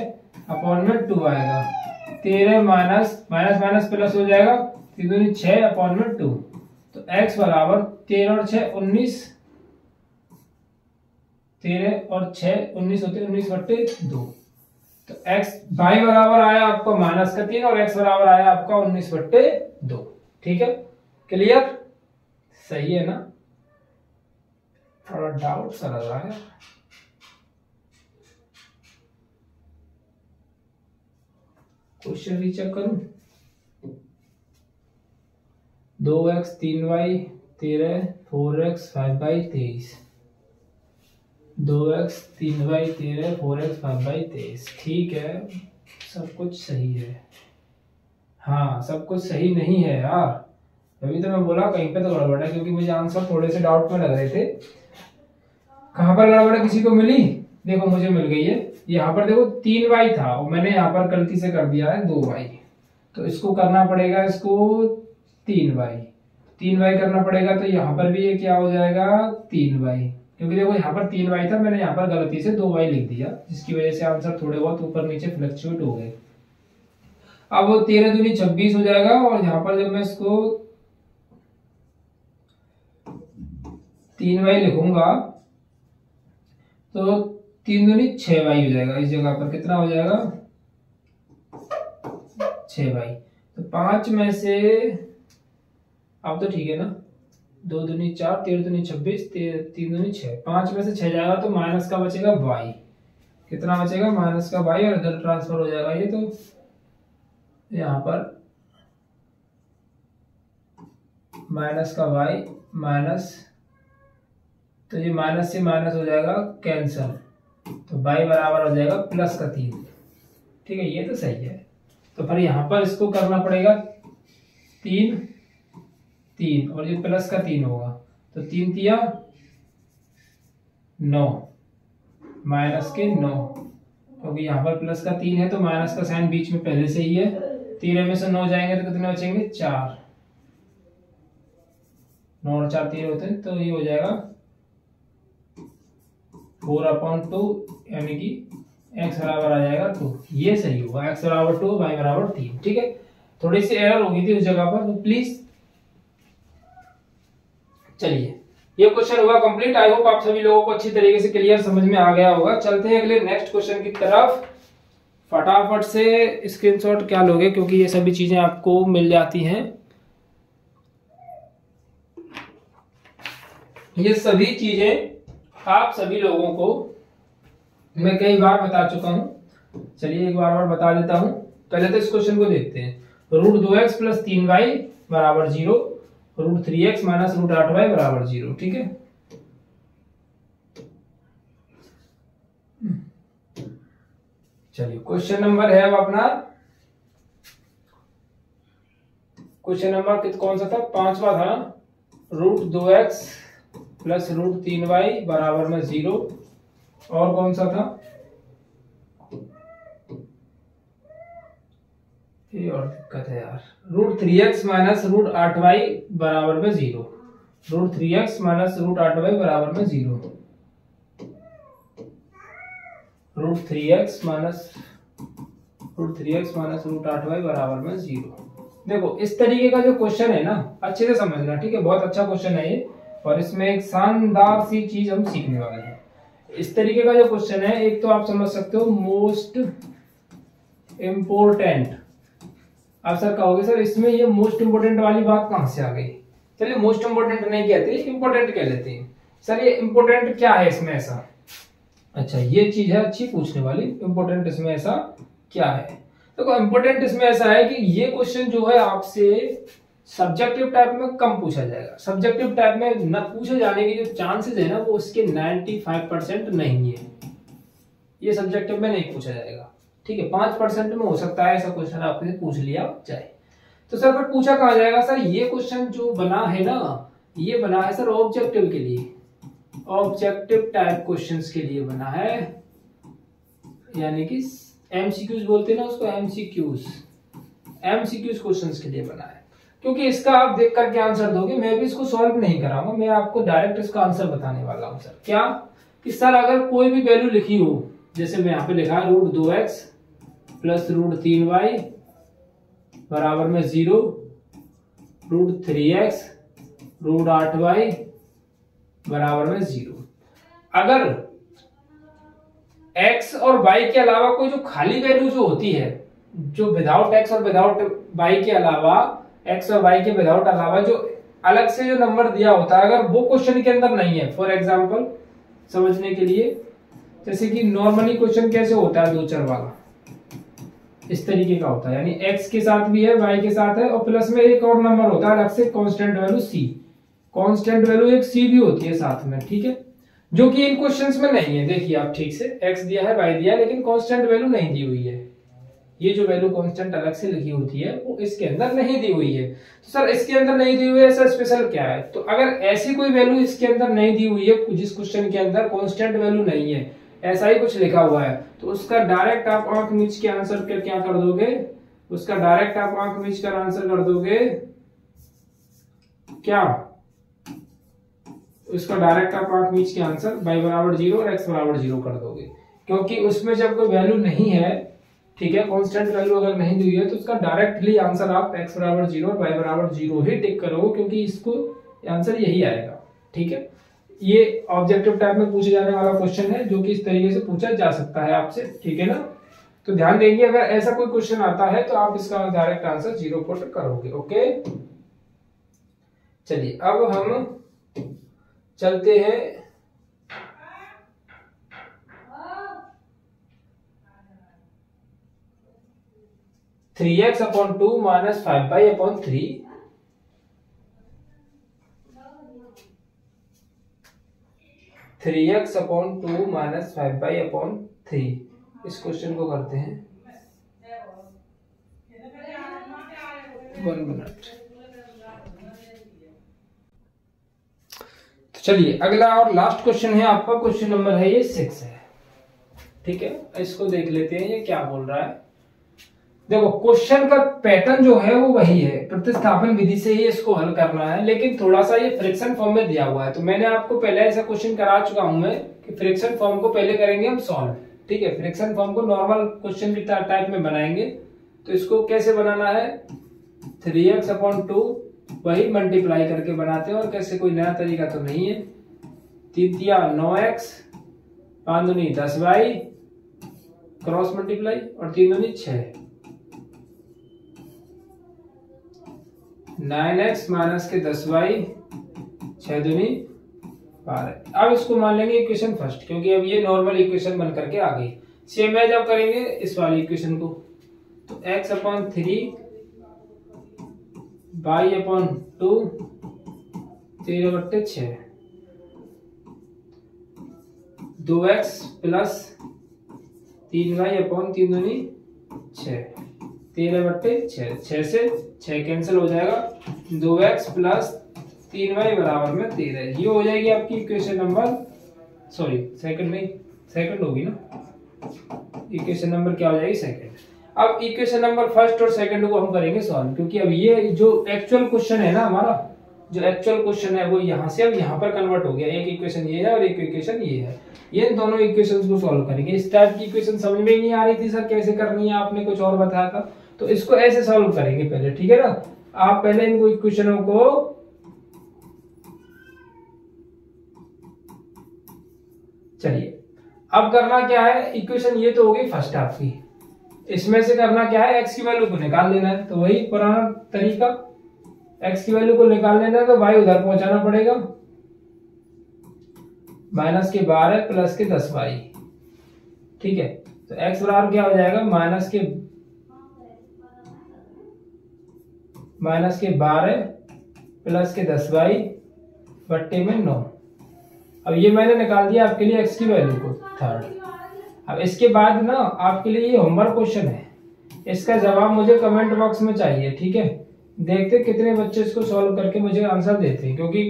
अपॉन में 2 आएगा। 13 माइनस माइनस प्लस हो जाएगा, 3 दूनी 6 अपॉन में 2। तो x बराबर 13 और 6 19, 13 और 6 19 होते, 19/2। तो x y बराबर आया आपका माइनस का 3 और x बराबर आया आपका 19/2। ठीक है, क्लियर, सही है ना, थोड़ा डाउट सा लग रहा है। क्वेश्चन रीचेक करूं, 2x 3y 13, 4x 5y 23, 2x 3y 13, 4x 5y 23। ठीक है, सब कुछ सही है। हाँ, सब कुछ सही नहीं है यार, अभी तो मैं बोला कहीं पे तो गड़बड़ है, क्योंकि मुझे आंसर थोड़े से डाउट में लग रहे थे। कहां पर गड़बड़ है, किसी को मिली, देखो मुझे मिल गई है। यहाँ पर देखो 3y था और मैंने यहाँ पर गलती से कर दिया है 2y, तो इसको करना पड़ेगा, इसको 3y करना पड़ेगा। तो यहाँ पर भी ये क्या हो जाएगा, 3y, क्योंकि देखो यहाँ पर 3y था, मैंने यहाँ पर गलती से 2y लिख दिया, जिसकी वजह से आंसर थोड़े बहुत ऊपर नीचे फ्लक्चुएट हो गए। अब वो 13 दूनी 26 हो जाएगा, और यहाँ पर जब मैं इसको 3y लिखूंगा तो 3 दूनी 6y हो जाएगा। इस जगह पर कितना हो जाएगा, 6y। तो 5 में से, अब तो ठीक है ना, 2 दूनी 4, 13 दूनी 26, 3 दूनी 6, 5 में से 6 जाएगा तो माइनस का बचेगा y। कितना बचेगा, माइनस का y, और इधर ट्रांसफर हो जाएगा ये, तो यहाँ पर माइनस का y माइनस, तो ये माइनस से माइनस हो जाएगा कैंसल, तो y बराबर हो जाएगा प्लस का 3। ठीक है, ये तो सही है। तो फिर यहाँ पर इसको करना पड़ेगा 3 और ये प्लस का 3 होगा, तो 3 तिया 9 माइनस के 9, क्योंकि यहाँ पर प्लस का 3 है तो माइनस का साइन बीच में पहले से ही है। 13 में से 9 जाएंगे तो कितने बचेंगे, 4, 9 और 4 13 होते हैं, तो ये हो जाएगा 4/2, यानी कि x बराबर आ जाएगा 2। ये सही होगा, x बराबर 2, y बराबर 3। ठीक है, थोड़ी सी एरर होगी थी उस जगह पर, तो प्लीज। चलिए, ये क्वेश्चन हुआ कंप्लीट। आई होप आप सभी लोगों को अच्छी तरीके से क्लियर समझ में आ गया होगा। चलते हैं अगले नेक्स्ट क्वेश्चन की तरफ। फटाफट से स्क्रीनशॉट क्या लोगे, क्योंकि ये सभी चीजें आपको मिल जाती हैं। ये सभी चीजें आप सभी लोगों को मैं कई बार बता चुका हूं। चलिए एक बार और बता देता हूं। पहले तो इस क्वेश्चन को देखते हैं। √2x + 3y = 0, √3x - √8y = 0। ठीक है, चलिए क्वेश्चन नंबर है अब अपना, क्वेश्चन नंबर कौन सा था, 5वां था ना। √2x + √3y = 0, और कौन सा था, ये और दिक्कत है यार, √3x - √8y = 0। √3x minus √8y बराबर में 0। √3x माइनस √8y बराबर में 0। देखो इस तरीके का जो क्वेश्चन है ना, अच्छे से समझना, ठीक है, बहुत अच्छा क्वेश्चन है ये, और इसमें एक शानदार सी चीज हम सीखने वाले हैं। इस तरीके का जो क्वेश्चन है, एक तो आप समझ सकते हो मोस्ट इम्पोर्टेंट। आप सर कहोगे सर इसमें ये मोस्ट इम्पोर्टेंट वाली बात कहां से आ गई? चलिए मोस्ट इम्पोर्टेंट नहीं कहते, इम्पोर्टेंट कह लेते हैं। सर ये इम्पोर्टेंट क्या है इसमें ऐसा? अच्छा ये चीज है अच्छी पूछने वाली, इम्पोर्टेंट इसमें ऐसा क्या है? देखो इम्पोर्टेंट इसमें ऐसा है कि ये क्वेश्चन जो है आपसे सब्जेक्टिव टाइप में कम पूछा जाएगा। सब्जेक्टिव टाइप में न पूछे जाने के जो चांसेस है ना, वो उसके 95% नहीं है। ये सब्जेक्टिव में नहीं पूछा जाएगा, ठीक है। 5% में हो सकता है ऐसा क्वेश्चन आपसे पूछ लिया जाए। तो सर फिर पूछा कहाँ जाएगा? सर ये क्वेश्चन जो बना है ना, ये बना है सर ऑब्जेक्टिव के लिए, ऑब्जेक्टिव टाइप क्वेश्चंस के लिए बना है, यानी कि एमसीक्यूज बोलते हैं ना उसको, एमसीक्यूज क्वेश्चंस के लिए बना है। क्योंकि इसका आप देख करके आंसर दोगे, मैं भी इसको सॉल्व नहीं कराऊंगा, मैं आपको डायरेक्ट इसका आंसर बताने वाला हूं। सर क्या कि सर अगर कोई भी वैल्यू लिखी हो, जैसे मैं यहाँ पे लिखा है √2x प्लस √3y बराबर में 0, √3x √8y बराबर में 0। अगर x और y के अलावा कोई जो खाली वैल्यू जो होती है, जो विदाउट x और विदाउट y के अलावा, x और y के विदाउट अलावा जो अलग से जो नंबर दिया होता है, अगर वो क्वेश्चन के अंदर नहीं है, फॉर एग्जांपल समझने के लिए, जैसे कि नॉर्मली क्वेश्चन कैसे होता है, दो चर वाला इस तरीके का होता है, यानी x के साथ भी है, y के साथ है, और प्लस में एक और नंबर होता है अलग से, constant value c। Constant value एक c भी होती है साथ में, ठीक है, जो कि इन क्वेश्चंस में नहीं है। देखिए आप ठीक से, x दिया है, y दिया है, लेकिन कांस्टेंट वैल्यू नहीं दी हुई है। ये जो वैल्यू कांस्टेंट अलग से लिखी होती है वो इसके अंदर नहीं दी हुई है। तो सर इसके अंदर नहीं दी हुई है, ऐसा स्पेशल क्या है? तो अगर ऐसी कोई वैल्यू इसके अंदर नहीं दी हुई है, जिस क्वेश्चन के अंदर कांस्टेंट वैल्यू नहीं है, ऐसा ही कुछ लिखा हुआ है, तो उसका डायरेक्ट आप आंख मीच के आंसर कर क्या कर दोगे? उसका डायरेक्ट आप आंख मीच कर आंसर कर दोगे क्या? उसका डायरेक्ट आप आंख मीच के आंसर y बराबर 0 और x बराबर 0 कर दोगे, क्योंकि उसमें जब कोई वैल्यू नहीं है, ठीक है, कांस्टेंट वैल्यू अगर नहीं दी हुई है, तो उसका डायरेक्टली आंसर आप x बराबर 0 और y बराबर 0 ही टिक करोगे, क्योंकि इसको आंसर यही आएगा, ठीक है। ये ऑब्जेक्टिव टाइप में पूछे जाने वाला क्वेश्चन है, जो कि इस तरीके से पूछा जा सकता है आपसे, ठीक है ना। तो ध्यान देंगे, अगर ऐसा कोई क्वेश्चन आता है तो आप इसका डायरेक्ट आंसर 0 पुट करोगे, ओके। चलिए अब हम चलते हैं three x upon 2 minus 5y upon 3। Three x upon 2 minus 5y upon 3, इस क्वेश्चन को करते हैं 1 मिनट। तो चलिए अगला और लास्ट क्वेश्चन है आपका, क्वेश्चन नंबर है ये 6 है, ठीक है। इसको देख लेते हैं ये क्या बोल रहा है। देखो क्वेश्चन का पैटर्न जो है वो वही है, प्रतिस्थापन विधि से ही इसको हल करना है, लेकिन थोड़ा सा ये फ्रैक्शन फॉर्म में दिया हुआ है। तो मैंने आपको पहले ऐसा क्वेश्चन करा चुका हूं मैं कि फ्रैक्शन फॉर्म को पहले करेंगे हम सॉल्व, ठीक है। फ्रैक्शन फॉर्म को नॉर्मल क्वेश्चन की टाइप में बनाएंगे। तो इसको कैसे बनाना है, 3x अपॉन 2 वही मल्टीप्लाई करके बनाते हैं, और कैसे कोई नया तरीका तो नहीं है। 3 तिया 9x, 5 दूनी 10y, क्रॉस मल्टीप्लाई, और 3 दूनी 6, 9x माइनस के 10y, 6 दूनी 12। अब इसको मान लेंगे इक्वेशन फर्स्ट, क्योंकि अब ये नॉर्मल इक्वेशन बन करके आ गई। सेम है जब करेंगे इस वाली इक्वेशन को, तो x upon 3 y upon 2 13/6, 2x plus 3y upon 3 दूनी 6, 13/6, 6 से 6 कैंसिल हो जाएगा, 2x प्लस 3y बराबर में 13। ये हो जाएगी आपकी इक्वेशन नंबर, सॉरी सेकंड नहीं, सेकंड होगी ना, इक्वेशन नंबर क्या हो जाएगी, सेकंड। अब इक्वेशन नंबर फर्स्ट और सेकंड को हम करेंगे सॉल्व, क्योंकि अब ये जो एक्चुअल क्वेश्चन है ना हमारा, जो एक्चुअल क्वेश्चन है वो यहाँ से अब यहाँ पर कन्वर्ट हो गया। एक इक्वेशन ये है और एक इक्वेशन ये है। ये दोनों इक्वेशंस को सॉल्व करेंगे। इस टाइप की इक्वेशन समझ में नहीं आ रही थी सर कैसे करनी है, आपने कुछ और बताया था, तो इसको ऐसे सॉल्व करेंगे पहले, ठीक है ना। आप पहले इनको इक्वेशनों को चलिए अब करना क्या है, इक्वेशन ये तो होगी फर्स्ट आपकी, इसमें से करना क्या है, एक्स की वैल्यू को निकाल लेना है। तो वही पुराना तरीका, एक्स की वैल्यू को निकाल लेना है तो वाई उधर पहुंचाना पड़ेगा, माइनस के 12 प्लस के 10 वाई, ठीक है। तो एक्स बराबर क्या हो जाएगा, माइनस के 12 प्लस के 10 वाई बट्टे में 9। अब ये मैंने निकाल दिया आपके लिए एक्स की वैल्यू को थर्ड। अब इसके बाद ना आपके लिए ये होमवर्क क्वेश्चन है, इसका जवाब मुझे कमेंट बॉक्स में चाहिए, ठीक है। देखते कितने बच्चे इसको सॉल्व करके मुझे आंसर देते हैं, क्योंकि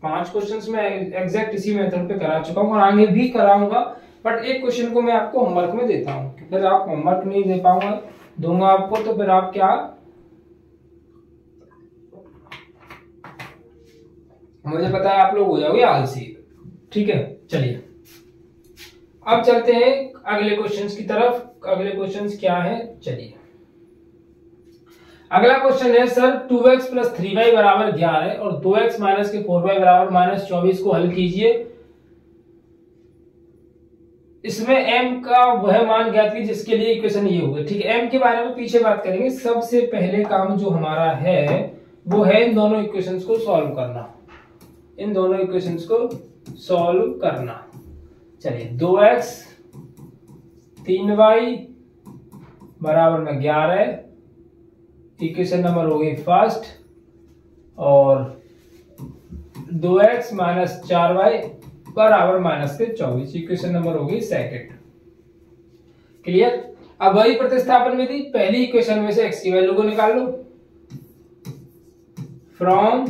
5 क्वेश्चंस में एग्जैक्ट इसी मेथड पे करा चुका हूँ और आगे भी कराऊंगा, बट एक क्वेश्चन को मैं आपको होमवर्क में देता हूँ। फिर आप होमवर्क नहीं दे पाऊंगा, दूंगा आपको, तो फिर आप क्या, मुझे पता है आप लोग हो जाओगे आलसी, ठीक है। चलिए अब चलते हैं अगले क्वेश्चंस की तरफ। अगले क्वेश्चंस क्या है, चलिए अगला क्वेश्चन है सर 2x प्लस 3y बराबर 11 और 2x माइनस के 4y बराबर माइनस 24 को हल कीजिए। इसमें m का वह मान ज्ञात कीजिए जिसके लिए इक्वेशन ये होगा, ठीक है। m के बारे में पीछे बात करेंगे। सबसे पहले काम जो हमारा है वो है इन दोनों इक्वेशंस को सॉल्व करना, इन दोनों इक्वेशंस को सॉल्व करना। चलिए 2x 3y बराबर में 11, इक्वेशन नंबर हो गई फर्स्ट, और 2x माइनस 4y बराबर माइनस के 24, इक्वेशन नंबर हो गई सेकंड। क्लियर। अब वही प्रतिस्थापन विधि, पहली इक्वेशन में से x की वैल्यू को निकाल लो फ्रॉम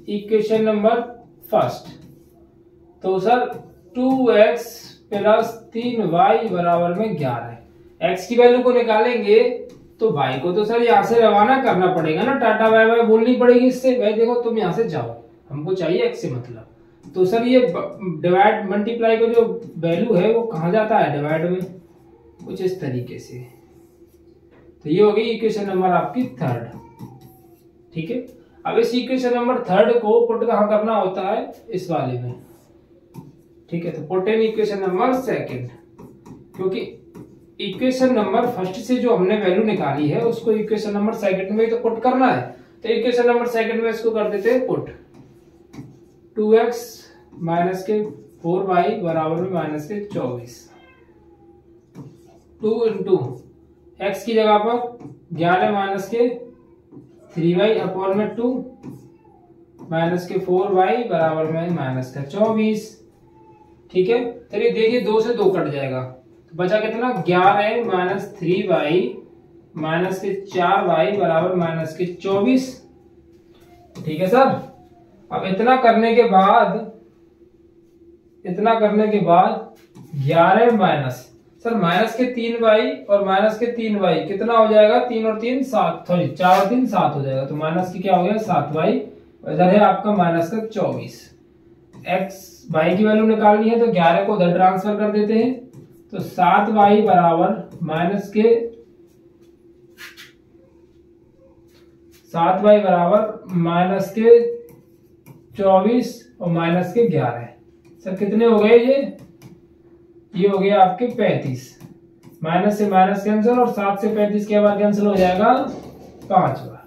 इक्वेशन नंबर फर्स्ट। तो सर 2x प्लस 3y बराबर में 11, x की वैल्यू को निकालेंगे तो y को तो सर यहाँ से रवाना करना पड़ेगा ना, टाटा बाय बाय बोलनी पड़ेगी इससे। भाई देखो तुम यहाँ से जाओ, हमको चाहिए x से मतलब, तो सर ये डिवाइड मल्टीप्लाई को जो वैल्यू है वो कहाँ जाता है, डिवाइड में, कुछ इस तरीके से। तो ये हो गई इक्वेशन नंबर आपकी थर्ड, ठीक है। अब इस इक्वेशन नंबर थर्ड को पुट कहाँ करना होता है, इस वाले में, ठीक है। तो put in equation number second, क्योंकि इक्वेशन नंबर फर्स्ट से जो हमने वैल्यू निकाली है उसको इक्वेशन नंबर सेकंड में तो पुट करना है। तो इक्वेशन नंबर सेकंड में इसको कर देते हैं पुट, 2x माइनस के 4y बराबर में माइनस के 24, 2 इंटू एक्स की जगह पर 11 माइनस के 3y अपॉन में 2 माइनस के 4y बराबर में माइनस का 24, ठीक है। चलिए देखिए 2 से 2 कट जाएगा, तो बचा कितना, 11 माइनस 3y माइनस के 4y बराबर माइनस के 24, ठीक है सर। अब इतना करने के बाद 11 माइनस, सर माइनस के 3y और माइनस के 3y कितना हो जाएगा, 3 और 3 7, सॉरी 4 और 3 7 हो जाएगा, तो माइनस की क्या हो गया 7y, इधर है आपका माइनस का 24। x y की वैल्यू निकालनी है तो 11 को उधर ट्रांसफर कर देते हैं, तो 7y बराबर माइनस के 7y बराबर माइनस के 24 और माइनस के 11, सर कितने हो गए ये हो गया आपके 35, माइनस से माइनस कैंसिल और 7 से 35 के बाद कैंसिल हो जाएगा 5 बार।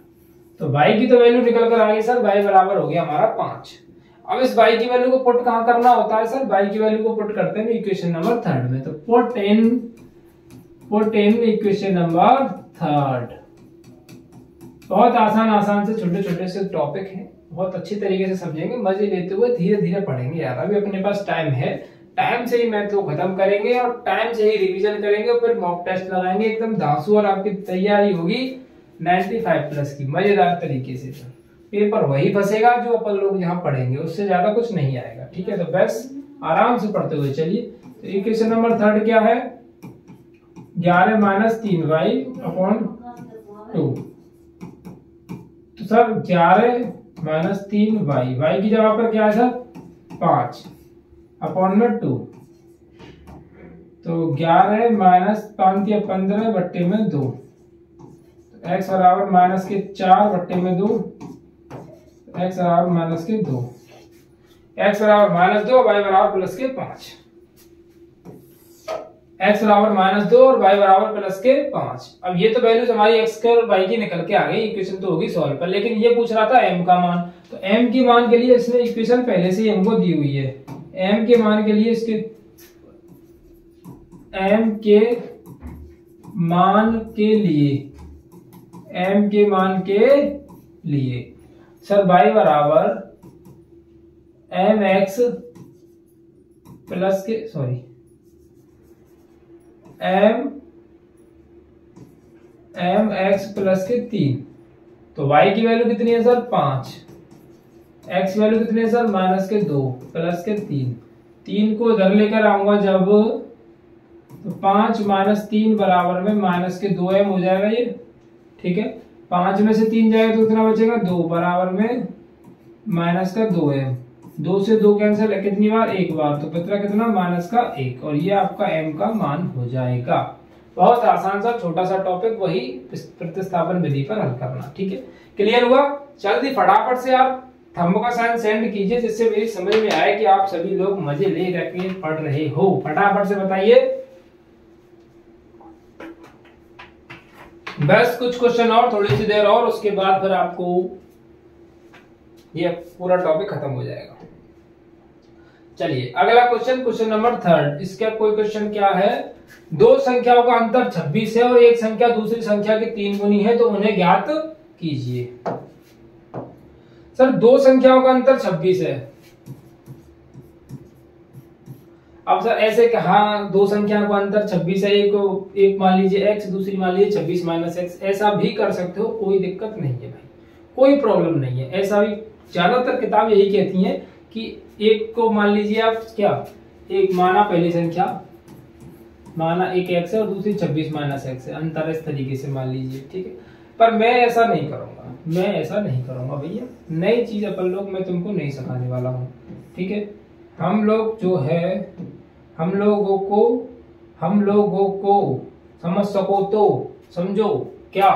तो y की तो वैल्यू निकल कर आ गई सर, y बराबर हो गया हमारा 5। अब इस y की वैल्यू को पुट कहां करना होता है सर, y की वैल्यू को पुट करते हैं इक्वेशन नंबर थर्ड में। तो put in equation number third. बहुत आसान से छोटे छोटे से टॉपिक हैं, बहुत अच्छी तरीके से समझेंगे, मजे लेते हुए धीरे धीरे पढ़ेंगे यार। अभी अपने पास टाइम है, टाइम से ही मैथ को खत्म करेंगे और टाइम से ही रिवीजन करेंगे, फिर मॉक टेस्ट लगाएंगे एकदम धांसू, और आपकी तैयारी होगी 95 प्लस की मजेदार तरीके से। पेपर वही फंसेगा जो अपन लोग यहाँ पढ़ेंगे, उससे ज्यादा कुछ नहीं आएगा, ठीक है। तो बस आराम से पढ़ते हुए चलिए। तो इक्वेशन नंबर थर्ड क्या है, 11 माइनस 3y अपॉन 2। तो सर 11 माइनस 3y, y की जगह पर क्या है सर 5 अपॉन में 2, तो 11 माइनस 5 या 15 बट्टे में 2, x बराबर माइनस के 4 बट्टे में 2, x बराबर माइनस के 2, x बराबर माइनस 2, y बराबर प्लस के 5, x बराबर माइनस 2 और y बराबर प्लस के 5। अब ये तो वैल्यूज हमारी x के और y की निकल के आ गई, इक्वेशन तो होगी सॉल्व पर, लेकिन ये पूछ रहा था m का मान, तो m के मान के लिए इसने इक्वेशन पहले से ही हमको दी हुई है। m के मान के लिए इसके m के मान के लिए m के मान के लिए सर y बराबर mx प्लस के mx प्लस के 3, तो y की वैल्यू कितनी है सर 5, x की वैल्यू कितनी है सर माइनस के 2 प्लस के 3, 3 को इधर लेकर आऊंगा जब, तो 5 माइनस 3 बराबर में माइनस के 2m हो जाएगा ये, ठीक है। 5 में से 3 जाएगा तो कितना बचेगा 2 बराबर में माइनस का 2m, 2 से 2 कैंसिल है कितनी बार एक बार, तो बच रहा कितना माइनस का 1, और ये आपका m का मान हो जाएगा। बहुत आसान सा छोटा सा टॉपिक, वही प्रतिस्थापन विधि पर हल करना, ठीक है। क्लियर हुआ? जल्दी फटाफट से आप थंब का साइन सेंड कीजिए, जिससे मेरी समझ में आए कि आप सभी लोग मजे ले करके पढ़ रहे हो। फटाफट से बताइए। बस कुछ क्वेश्चन और, थोड़ी सी देर और, उसके बाद फिर आपको ये पूरा टॉपिक खत्म हो जाएगा। चलिए अगला क्वेश्चन, क्वेश्चन नंबर 3। इसका कोई क्वेश्चन क्या है, दो संख्याओं का अंतर 26 है और एक संख्या दूसरी संख्या की 3 गुनी है, तो उन्हें ज्ञात कीजिए। सर दो संख्याओं का अंतर 26 है, अब सर ऐसे कहा दो संख्या का अंतर 26 है, एक मान लीजिए x, दूसरी मान लीजिए 26 माइनस x, ऐसा भी कर सकते हो, कोई दिक्कत नहीं है भाई, कोई प्रॉब्लम नहीं है। ऐसा भी ज्यादातर किताब यही कहती हैं कि एक को मान लीजिए आप क्या, एक माना पहली संख्या माना एक x है और दूसरी 26 माइनस x है, अंतर इस तरीके से मान लीजिए, ठीक है। पर मैं ऐसा नहीं करूंगा, मैं ऐसा नहीं करूंगा भैया, नई चीज अपन लोग मैं तुमको नहीं सिखाने वाला हूँ, ठीक है। हम लोग जो है हम लोगों को समझ सको तो समझो क्या,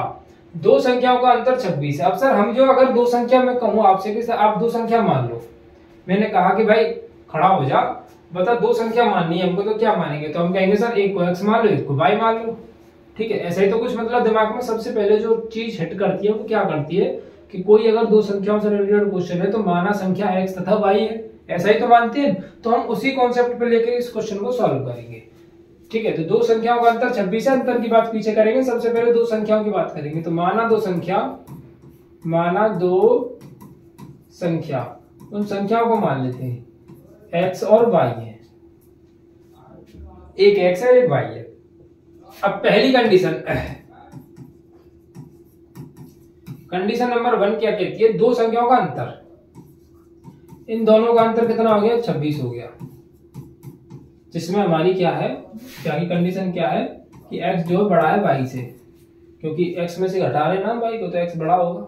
दो संख्याओं का अंतर 26 है। अब सर हम जो अगर दो संख्या में कहूँ आपसे कि सर आप दो संख्या मान लो, मैंने कहा कि भाई खड़ा हो जा, बता दो संख्या माननी है हमको, तो क्या मानेंगे, तो हम कहेंगे सर एक को x मान लो एक को y मान लो, ठीक है। ऐसा ही तो कुछ मतलब दिमाग में सबसे पहले जो चीज हिट करती है वो क्या करती है कि कोई अगर दो संख्याओं से रिलेटेड क्वेश्चन है तो माना संख्या x तथा y है, ऐसा ही तो मानते हैं, तो हम उसी कॉन्सेप्ट पे लेके इस क्वेश्चन को सॉल्व करेंगे, ठीक है। तो दो संख्याओं का अंतर 26 है, अंतर की बात पीछे करेंगे, सबसे पहले दो संख्याओं की बात करेंगे। तो माना दो संख्या, उन संख्याओं को मान लेते हैं x और y है, एक x है एक y है। अब पहली कंडीशन नंबर 1 क्या कहती है, दो संख्याओं का अंतर, इन दोनों का अंतर कितना हो गया 26 हो गया, जिसमें हमारी क्या है, क्या की कंडीशन क्या है कि x जो बड़ा है y से, क्योंकि x में से घटा रहे ना y को, तो x बड़ा होगा,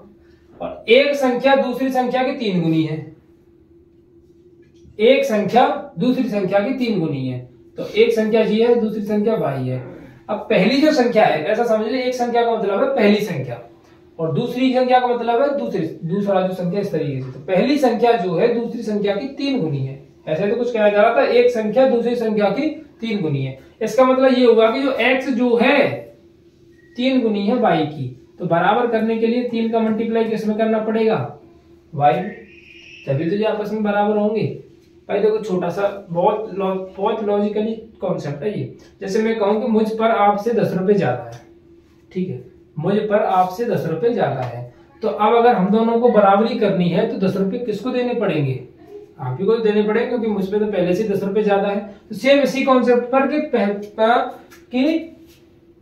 और एक संख्या दूसरी संख्या की 3 गुनी है, एक संख्या दूसरी संख्या की 3 गुनी है, तो एक संख्या जी है दूसरी संख्या y है। अब पहली जो संख्या है, ऐसा समझ लीजिए एक संख्या का मतलब है पहली संख्या और दूसरी संख्या का मतलब है दूसरा जो संख्या, इस तरीके से। तो पहली संख्या जो है दूसरी संख्या की 3 गुनी है, ऐसे तो कुछ कहा जा रहा था, एक संख्या दूसरी संख्या की 3 गुनी है। इसका मतलब ये होगा कि जो x जो है 3 गुनी है y की, तो बराबर करने के लिए 3 का मल्टीप्लाई किसमें करना पड़ेगा, y, तभी तो ये आपस में बराबर होंगे। भाई देखो छोटा सा बहुत लॉजिकली कॉन्सेप्ट है ये। जैसे मैं कहूं कि मुझ पर आपसे 10 रुपए ज्यादा है, ठीक है, मुझ पर आपसे 10 रुपए ज्यादा है, तो अब अगर हम दोनों को बराबरी करनी है तो 10 रुपए किसको देने पड़ेंगे, आप ही को देने पड़ेंगे, क्योंकि मुझ पे तो पहले से 10 रुपए ज्यादा है। तो सेम इसी कॉन्सेप्ट पर कि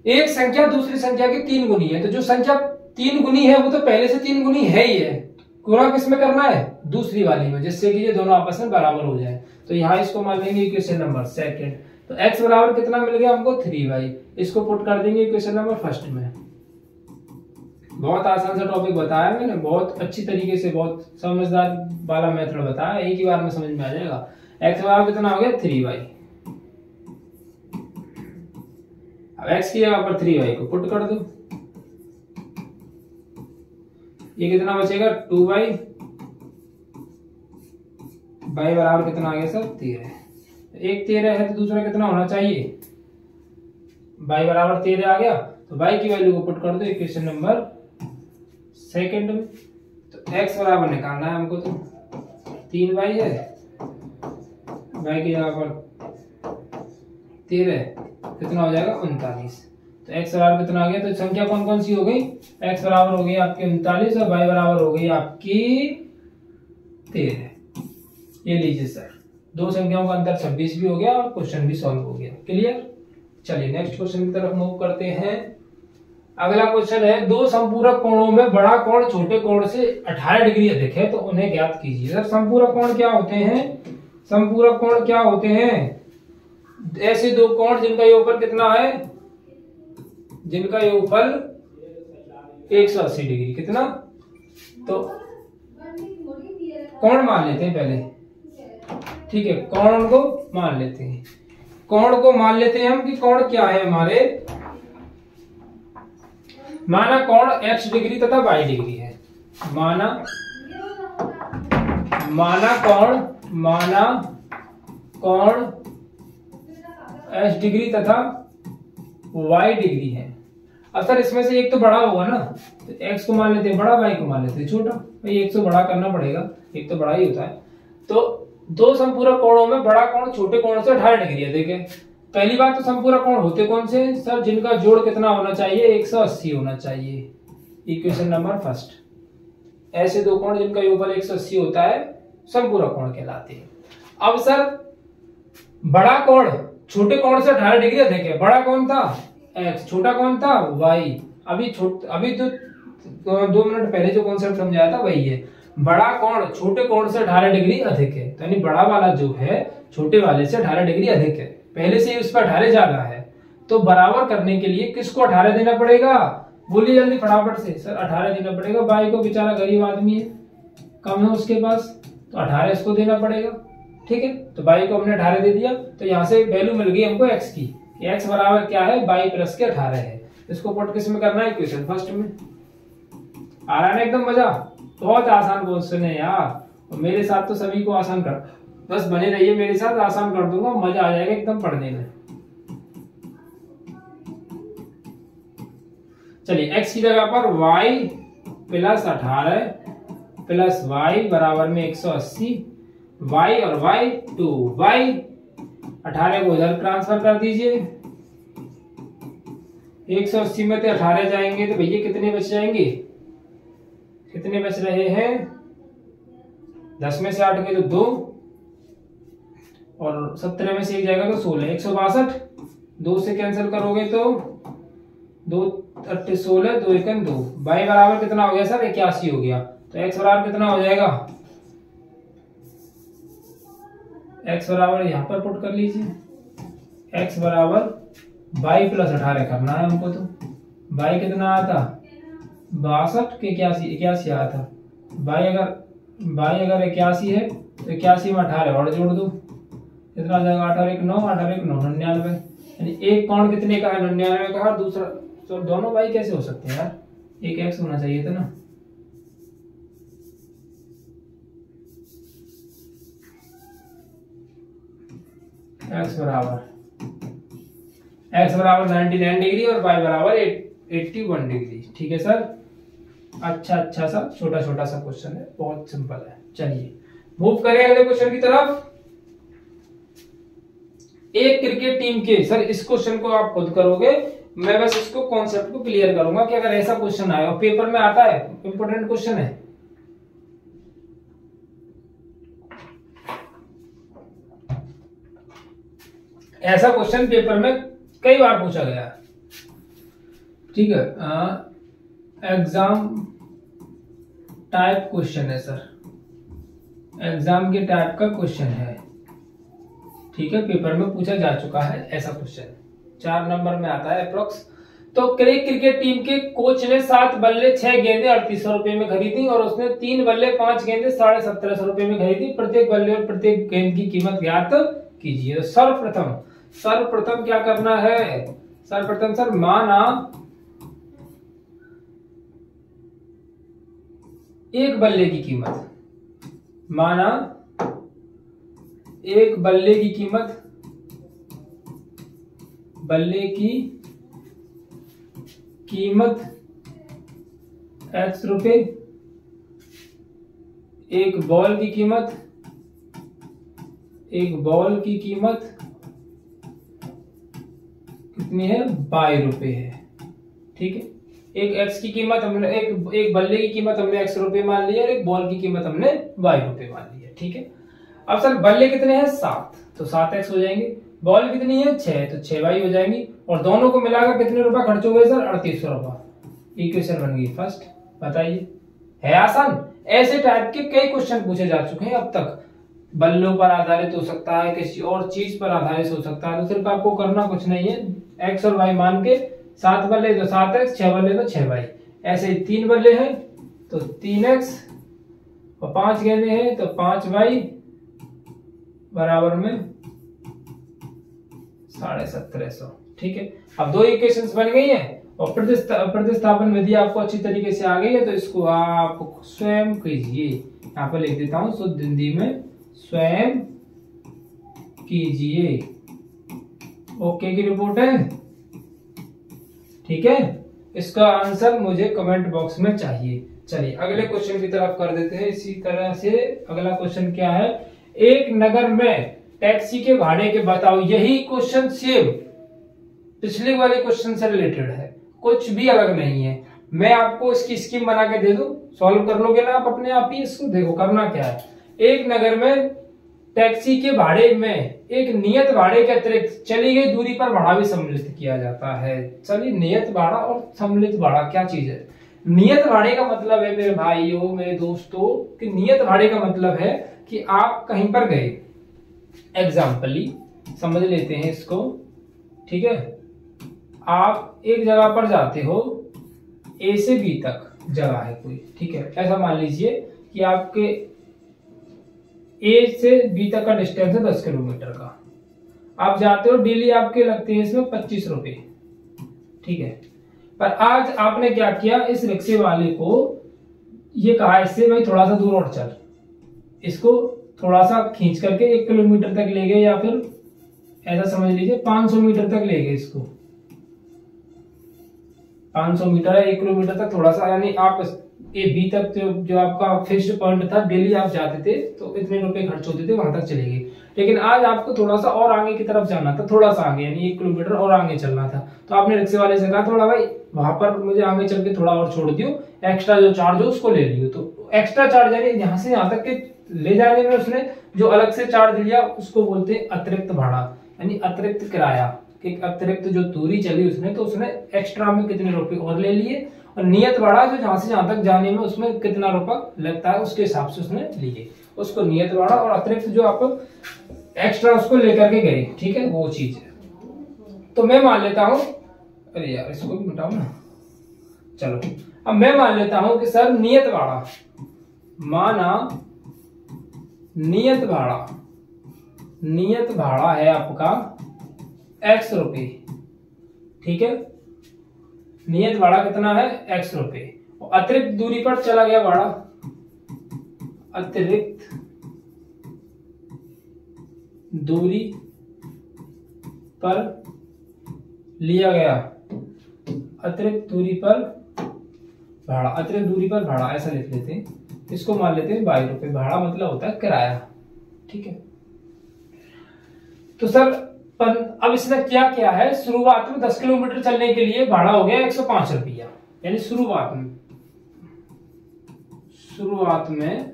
एक संख्या दूसरी संख्या की 3 गुनी है, तो जो संख्या 3 गुनी है वो तो पहले से 3 गुनी है ही है, गुणा किसमें करना है, दूसरी वाली में, जिससे कि ये दोनों आपस में बराबर हो जाए। तो यहाँ इसको मान लेंगे इक्वेशन नंबर 2। तो x बराबर कितना मिल गया हमको 3y, इसको पुट कर देंगे इक्वेशन नंबर 1 में। बहुत आसान सा टॉपिक बताया मैंने, बहुत अच्छी तरीके से, बहुत समझदार वाला मेथड बताया, एक ही बार में समझ में आ जाएगा। एक्स बराबर कितना हो गया 3y। अब x की जगह पर 3y को पुट कर दो, ये कितना बचेगा 2y। y बराबर कितना आ गया सर 13। एक 13 है तो दूसरा कितना होना चाहिए, y बराबर 13 आ गया, तो y की वैल्यू को पुट कर दो इक्वेशन नंबर सेकंड में। तो x बराबर निकालना है हमको, तो 3y है, y की जगह पर 13 कितना हो जाएगा 39। तो x बराबर कितना आ गया, तो संख्या कौन कौन सी हो गई, x बराबर हो गई आपकी 39 और y बराबर हो गई आपकी 13। ये लीजिए सर, दो संख्याओं का अंतर 26 भी हो गया और क्वेश्चन भी सॉल्व हो गया। क्लियर। चलिए नेक्स्ट क्वेश्चन की तरफ मूव करते हैं। अगला क्वेश्चन है, दो संपूरक कोणों में बड़ा कोण छोटे कोण से 18 डिग्री अधिक है तो उन्हें ज्ञात कीजिए। सर संपूरक कोण क्या होते हैं, संपूरक कोण क्या होते हैं, ऐसे दो कोण जिनका योगफल कितना है, जिनका योगफल 180 डिग्री, कितना, तो कोण मान लेते हैं पहले, ठीक है, कोण को मान लेते हैं, कोण को मान लेते हैं हम कि कोण क्या है हमारे, माना कोण x डिग्री तथा y डिग्री है, माना कोण x डिग्री तथा y डिग्री है। अब सर इसमें से एक तो बड़ा होगा ना, तो x को मान लेते हैं बड़ा, y को मान लेते हैं छोटा, भाई एक तो बड़ा करना पड़ेगा, एक तो बड़ा ही होता है। तो दो संपूरक कोणों में बड़ा कोण छोटे कोण से 18 डिग्री है। देखिए पहली बात तो संपूरक कोण होते कौन से सर, जिनका जोड़ कितना होना चाहिए 180 होना चाहिए, इक्वेशन नंबर फर्स्ट। ऐसे दो कोण जिनका योगफल 180 होता है संपूरक कोण कहलाते हैं। अब सर बड़ा कोण छोटे कोण से 18 डिग्री अधिक है, बड़ा कौन था x, छोटा कौन था y। अभी तो 2 मिनट पहले जो कॉन्सेप्ट समझाया था वही है, बड़ा कोण छोटे कोण से 18 डिग्री अधिक है, तो यानी बड़ा वाला जो है छोटे वाले से 18 डिग्री अधिक है, पहले से ही उस पर 18 ज्यादा है, तो बराबर करने के लिए किसको 18 देना पड़ेगा, बोलिए जल्दी फटाफट से। सर 18 देना पड़ेगा, भाई को बेचारा गरीब आदमी है, कम है उसके पास, तो 18 इसको देना पड़ेगा, ठीक है। तो भाई को हमने 18 दे दिया, तो यहाँ से वैल्यू मिल गई हमको x की, x बराबर क्या है y प्लस के 18 है। इसको पुट किस में करना है, इक्वेशन फर्स्ट में। आ रहा है ना एकदम मजा, बहुत आसान क्वेश्चन है यार, और मेरे साथ तो सभी को आसान कर, बस बने रहिए मेरे साथ, आसान कर दूंगा, मजा आ जाएगा एकदम पढ़ने में। चलिए x की जगह पर y प्लस 18 प्लस y बराबर में 180, y और y 2y, 18 को इधर ट्रांसफर कर दीजिए, 180 में 18 जाएंगे तो भैया कितने बच जाएंगे, कितने बच रहे हैं, 10 में से 8 गए तो 2, और 17 में से 1 जाएगा तो 16, 162, 2 से कैंसिल करोगे तो 2 8 16, 2 1 2, y बराबर कितना हो गया सर 81 हो गया, तो x बराबर कितना हो जाएगा, x बराबर यहां पर पुट कर लीजिए, x बराबर y प्लस 18 करना है हमको, तो y कितना आया था 62 के 81 आया था, y अगर 81 है तो 81 में 18 और जोड़ दो, कितना आ जाएगा 18 1 9, 18 1 9 99, यानी एक कोण कितने का है 99 का, और दूसरा तो दोनों y कैसे हो सकते हैं यार, एक x होना चाहिए था ना। x बराबर 99 डिग्री और y बराबर 81 डिग्री, ठीक है सर। अच्छा सा छोटा सा क्वेश्चन है, बहुत सिंपल है। चलिए मूव करें अगले क्वेश्चन की तरफ। एक क्रिकेट टीम के, सर इस क्वेश्चन को आप खुद करोगे, मैं बस इसको कॉन्सेप्ट को क्लियर करूंगा कि अगर ऐसा क्वेश्चन आए और पेपर में आता है, इंपॉर्टेंट क्वेश्चन है। ऐसा क्वेश्चन पेपर में कई बार पूछा गया, ठीक है, एग्जाम टाइप क्वेश्चन है सर, एग्जाम के टाइप का क्वेश्चन है, ठीक है, पेपर में पूछा जा चुका है ऐसा क्वेश्चन, 4 नंबर में आता है अप्रोक्स। तो क्रिकेट टीम के कोच ने 7 बल्ले 6 गेंदें 3800 रुपए में खरीदी और उसने 3 बल्ले 5 गेंदें 1750 रुपए में खरीदी। प्रत्येक बल्ले और प्रत्येक गेंद की कीमत ज्ञात कीजिए। सर्वप्रथम क्या करना है? सर्वप्रथम सर माना एक बल्ले की कीमत, माना एक बल्ले की कीमत, बल्ले की कीमत x रुपए, एक बॉल की कीमत, एक बॉल की कीमत कितनी है? y रुपए है। ठीक है, एक x की कीमत हमने एक बल्ले की कीमत हमने x रुपए मान लिया और एक बॉल की कीमत हमने y रुपए मान लिया। ठीक है, अब सर बल्ले कितने हैं? 7, तो 7x हो जाएंगे। बॉल कितनी है? 6, तो 6y हो जाएंगी। और दोनों को मिलाकर कितने रुपए खर्च हो गए सर? 3800 रुपए। इक्वेशन बन गई फर्स्ट। बताइए, है आसान? ऐसे टाइप के कई क्वेश्चन पूछे जा चुके हैं अब तक। बल्लों पर आधारित हो सकता है, किसी और चीज पर आधारित हो सकता है। तो सिर्फ आपको करना कुछ नहीं है, x और y मान के 7 बल्ले तो 7x, 6 बल्ले तो 6y। ऐसे ही 3 बल्ले हैं तो 3x और 5 गेंदें हैं तो 5y बराबर में 1750। ठीक है, अब 2 इक्वेशंस बन गई हैं और प्रतिस्थापन विधि आपको अच्छी तरीके से आ गई है, तो इसको आप स्वयं कीजिए। यहाँ पर लिख देता हूं शुद्ध हिंदी में, स्वयं कीजिए। ओके की रिपोर्ट है। ठीक है, इसका आंसर मुझे कमेंट बॉक्स में चाहिए। चलिए अगले क्वेश्चन की तरफ कर देते हैं। इसी तरह से अगला क्वेश्चन क्या है? एक नगर में टैक्सी के भाड़े के बताओ। यही क्वेश्चन सेम पिछले वाले क्वेश्चन से रिलेटेड है, कुछ भी अलग नहीं है। मैं आपको इसकी स्कीम बना के दे दूं, सॉल्व कर लोगे ना आप अपने आप ही इसको। देखो करना क्या है, एक नगर में टैक्सी के भाड़े में एक नियत भाड़े के अतिरिक्त चली गई दूरी पर भाड़ा भी सम्मिलित किया जाता है। चलिए, नियत भाड़ा और सम्मिलित भाड़ा क्या चीज है? नियत भाड़े का मतलब है मेरे भाइयों, मेरे दोस्तों, कि नियत भाड़े का मतलब है कि आप कहीं पर गए, एग्जाम्पली समझ लेते हैं इसको। ठीक है, आप एक जगह पर जाते हो, ए से बी तक जगह है कोई। ठीक है, ऐसा मान लीजिए कि आपके ए से बी तक का डिस्टेंस है 10 किलोमीटर का। आप जाते हो, डेली आपके लगते हैं इसमें 25 रुपए। ठीक है, पर आज आपने क्या किया, इस रिक्शे वाले को ये कहा इससे भाई थोड़ा सा दूर और चल, इसको थोड़ा सा खींच करके 1 किलोमीटर तक ले गए, या फिर ऐसा समझ लीजिए 500 मीटर तक ले गए इसको। 500 मीटर है 1 किलोमीटर तक, थोड़ा सा, यानी आप ए बी तक जो आपका फिक्स्ड पॉइंट था, डेली आप जाते थे तो इतने रुपए खर्च होते थे, वहां तक चले गए। लेकिन आज आपको थोड़ा सा और आगे की तरफ जाना था, थोड़ा सा आगे, यानी 1 किलोमीटर और आगे चलना था। तो आपने रिक्शे वाले से कहा थोड़ा भाई वहां पर मुझे आगे चल के थोड़ा और छोड़ दियो, एक्स्ट्रा जो चार्ज हो उसको ले लियो। तो एक्स्ट्रा चार्ज यानी यहाँ से यहाँ तक के ले जाने में उसने जो अलग से चार्ज लिया उसको बोलते हैं अतिरिक्त भाड़ा, यानी अतिरिक्त किराया। कि अतिरिक्त जो दूरी चली उसने, तो उसने एक्स्ट्रा में कितने रुपए और ले लिए। और नियत भाड़ा जो जहां से जहां तक जाने में उसमें कितना रुपया लगता है उसके हिसाब से उसने लिए, उसको नियत भाड़ा। और अतिरिक्त जो आप एक्स्ट्रा उसको लेकर के गए, ठीक है, वो चीज है। तो मैं मान लेता हूं, अरे यार इसको भी मिटाओ ना। चलो अब मैं मान लेता हूं कि सर नियत भाड़ा, माना नियत भाड़ा है आपका x रुपए। ठीक है, नियत भाड़ा कितना है? x रुपए। और अतिरिक्त दूरी पर चला गया भाड़ा, अतिरिक्त दूरी पर लिया गया, अतिरिक्त दूरी पर भाड़ा, अतिरिक्त दूरी पर भाड़ा ऐसा लिख लेते हैं। इसको मान लेते हैं 22 रुपए। भाड़ा मतलब होता है किराया। ठीक है, तो सर अब इसने क्या किया है, शुरुआत में 10 किलोमीटर चलने के लिए भाड़ा हो गया 105 रुपया। यानी शुरुआत में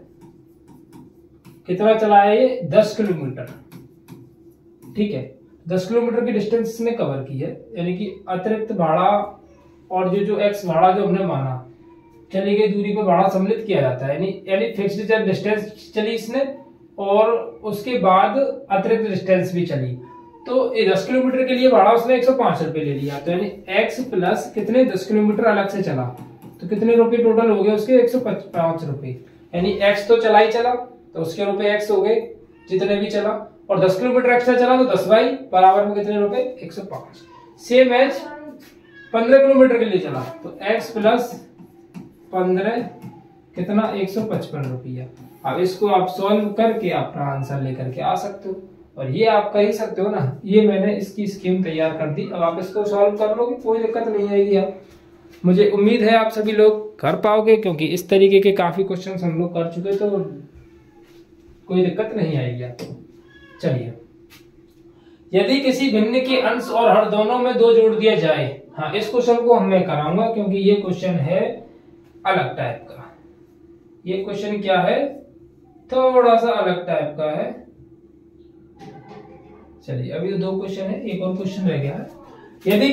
कितना चला है ये? 10 किलोमीटर। ठीक है, 10 किलोमीटर की डिस्टेंस इसने कवर की है, यानी कि अतिरिक्त भाड़ा और जो एक्स भाड़ा जो हमने माना, चली गई दूरी पर भाड़ा सम्मिलित किया जाता है। यानी फिक्स्ड डिस्टेंस चली इसने और उसके बाद अतिरिक्त डिस्टेंस भी चली, तो ये 10 किलोमीटर के लिए भाड़ा उसने 105 रुपए ले लिया, तो यानी x प्लस कितने 10 किलोमीटर अलग से चला, तो कितने रुपए टोटल हो गए उसके 105 रुपए, यानी x तो चला ही चला, तो उसके रुपए x हो गए जितने भी चला, और 10 किलोमीटर एक्स्ट्रा चला तो 10 बाई बराबर में कितने रुपए 105। सेम एज 15 किलोमीटर के लिए चला तो x प्लस 15 कितना 155 रुपया। अब इसको आप सॉल्व करके अपना आंसर लेकर के आ सकते हो, और ये आप कर ही सकते हो ना, ये मैंने इसकी स्कीम तैयार कर दी। अब आप इसको सॉल्व कर लोगे, कोई दिक्कत नहीं आएगी। आप मुझे उम्मीद है आप सभी लोग कर पाओगे, क्योंकि इस तरीके के काफी क्वेश्चन हम लोग कर चुके, तो कोई दिक्कत नहीं आएगी आपको। चलिए, यदि किसी भिन्न के अंश और हर दोनों में 2 जोड़ दिया जाए। हाँ, इस क्वेश्चन को मैं कराऊंगा क्योंकि ये क्वेश्चन है अलग टाइप का। ये क्वेश्चन क्या है, थोड़ा सा अलग टाइप का है। चलिए, अभी तो 2 क्वेश्चन है, एक और क्वेश्चन रह गया है। यदि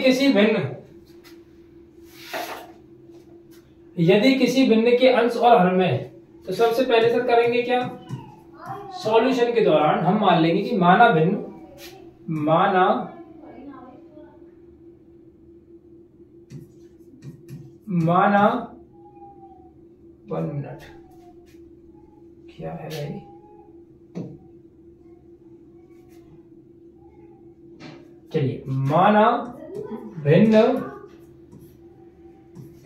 किसी भिन्न के अंश और हर में, तो सबसे पहले सर करेंगे क्या, सॉल्यूशन के दौरान हम मान लेंगे कि माना 1 मिनट क्या है भाई, चलिए, माना भिन्न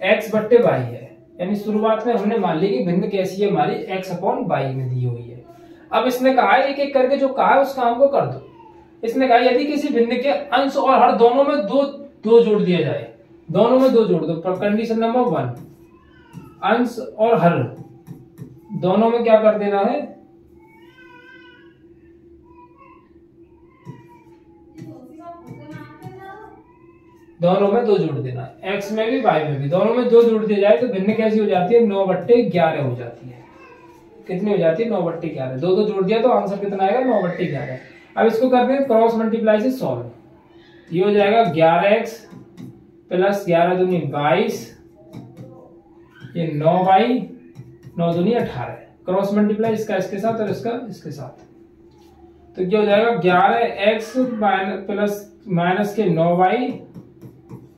x बट्टे y है, यानी शुरुआत में हमने मान ली कि भिन्न कैसी है हमारी x अपॉन y में दी हुई है। अब इसने कहा है एक एक करके जो कहा है उस काम को कर दो। इसने कहा यदि किसी भिन्न के अंश और हर दोनों में दो जोड़ दिया जाए, दोनों में 2 जोड़ दो। पर कंडीशन नंबर 1, अंश और हर दोनों में क्या कर देना है, दोनों में 2 जोड़ देना है, x में भी y में भी, दोनों में 2 जोड़ दिया जाए तो भिन्न कैसी हो जाती है, 9/11 हो जाती है। कितनी हो जाती है, 9/11। 2 जोड़ दिया तो आंसर कितना आएगा, 9/11। अब इसको करते हैं क्रॉस मल्टीप्लाई से सॉल्व। ये हो जाएगा 11x प्लस 11 दूनी 22, ये 9y, 9 दूनी 18। क्रॉस मल्टीप्लाई इसका इसके साथ और इसका इसके साथ, तो क्या हो जाएगा 11x प्लस माइनस के 9y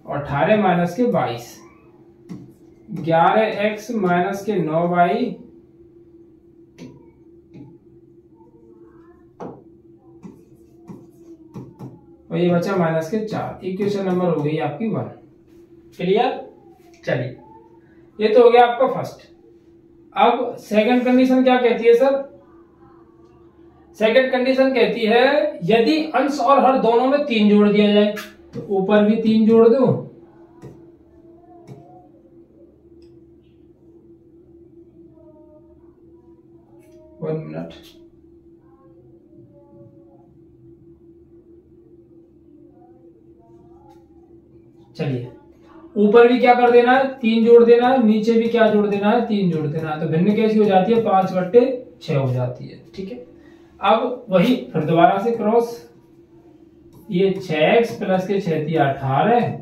और 18 माइनस के 22। 11x माइनस के 9y और ये बचा माइनस के 4। इक्वेशन नंबर हो गई आपकी 1। क्लियर। चलिए, ये तो हो गया आपका फर्स्ट। अब सेकंड कंडीशन क्या कहती है सर, सेकंड कंडीशन कहती है यदि अंश और हर दोनों में 3 जोड़ दिया जाए, तो ऊपर भी 3 जोड़ दो, वन मिनट, चलिए ऊपर भी क्या कर देना है, 3 जोड़ देना है, नीचे भी क्या जोड़ देना है, 3 जोड़ देना है, तो भिन्न कैसी हो जाती है, 5/6 हो जाती है। ठीक है, अब वही फिर दोबारा से क्रॉस, ये 6x प्लस के 6 दिया 18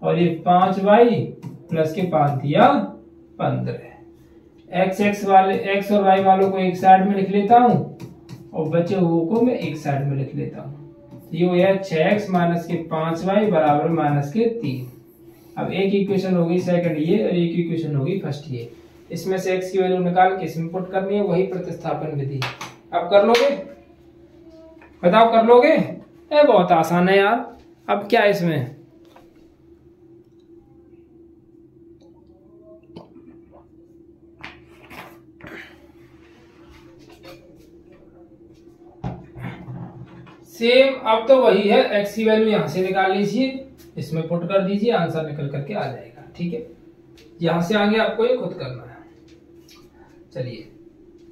और ये 5y प्लस के 5 दिया 15। x और y वालों को एक साइड में लिख लेता हूं और बचे हुए को मैं एक साइड में लिख लेता हूं। ये हो गया 6x माइनस के 5y बराबर माइनस के 3। अब एक इक्वेशन हो गई सेकंड ये, और एक इक्वेशन हो गई फर्स्ट ये। इसमें से x की वैल्यू निकाल के इसमें पुट करनी है, वही प्रतिस्थापन विधि। अब कर लोगे, बताओ कर लोगे? बहुत आसान है यार। अब क्या है इसमें, सेम अब तो वही है, x की वैल्यू यहां से निकाल लीजिए, इसमें पुट कर दीजिए, आंसर निकल करके आ जाएगा। ठीक है, यहां से आगे आपको ये खुद करना है। चलिए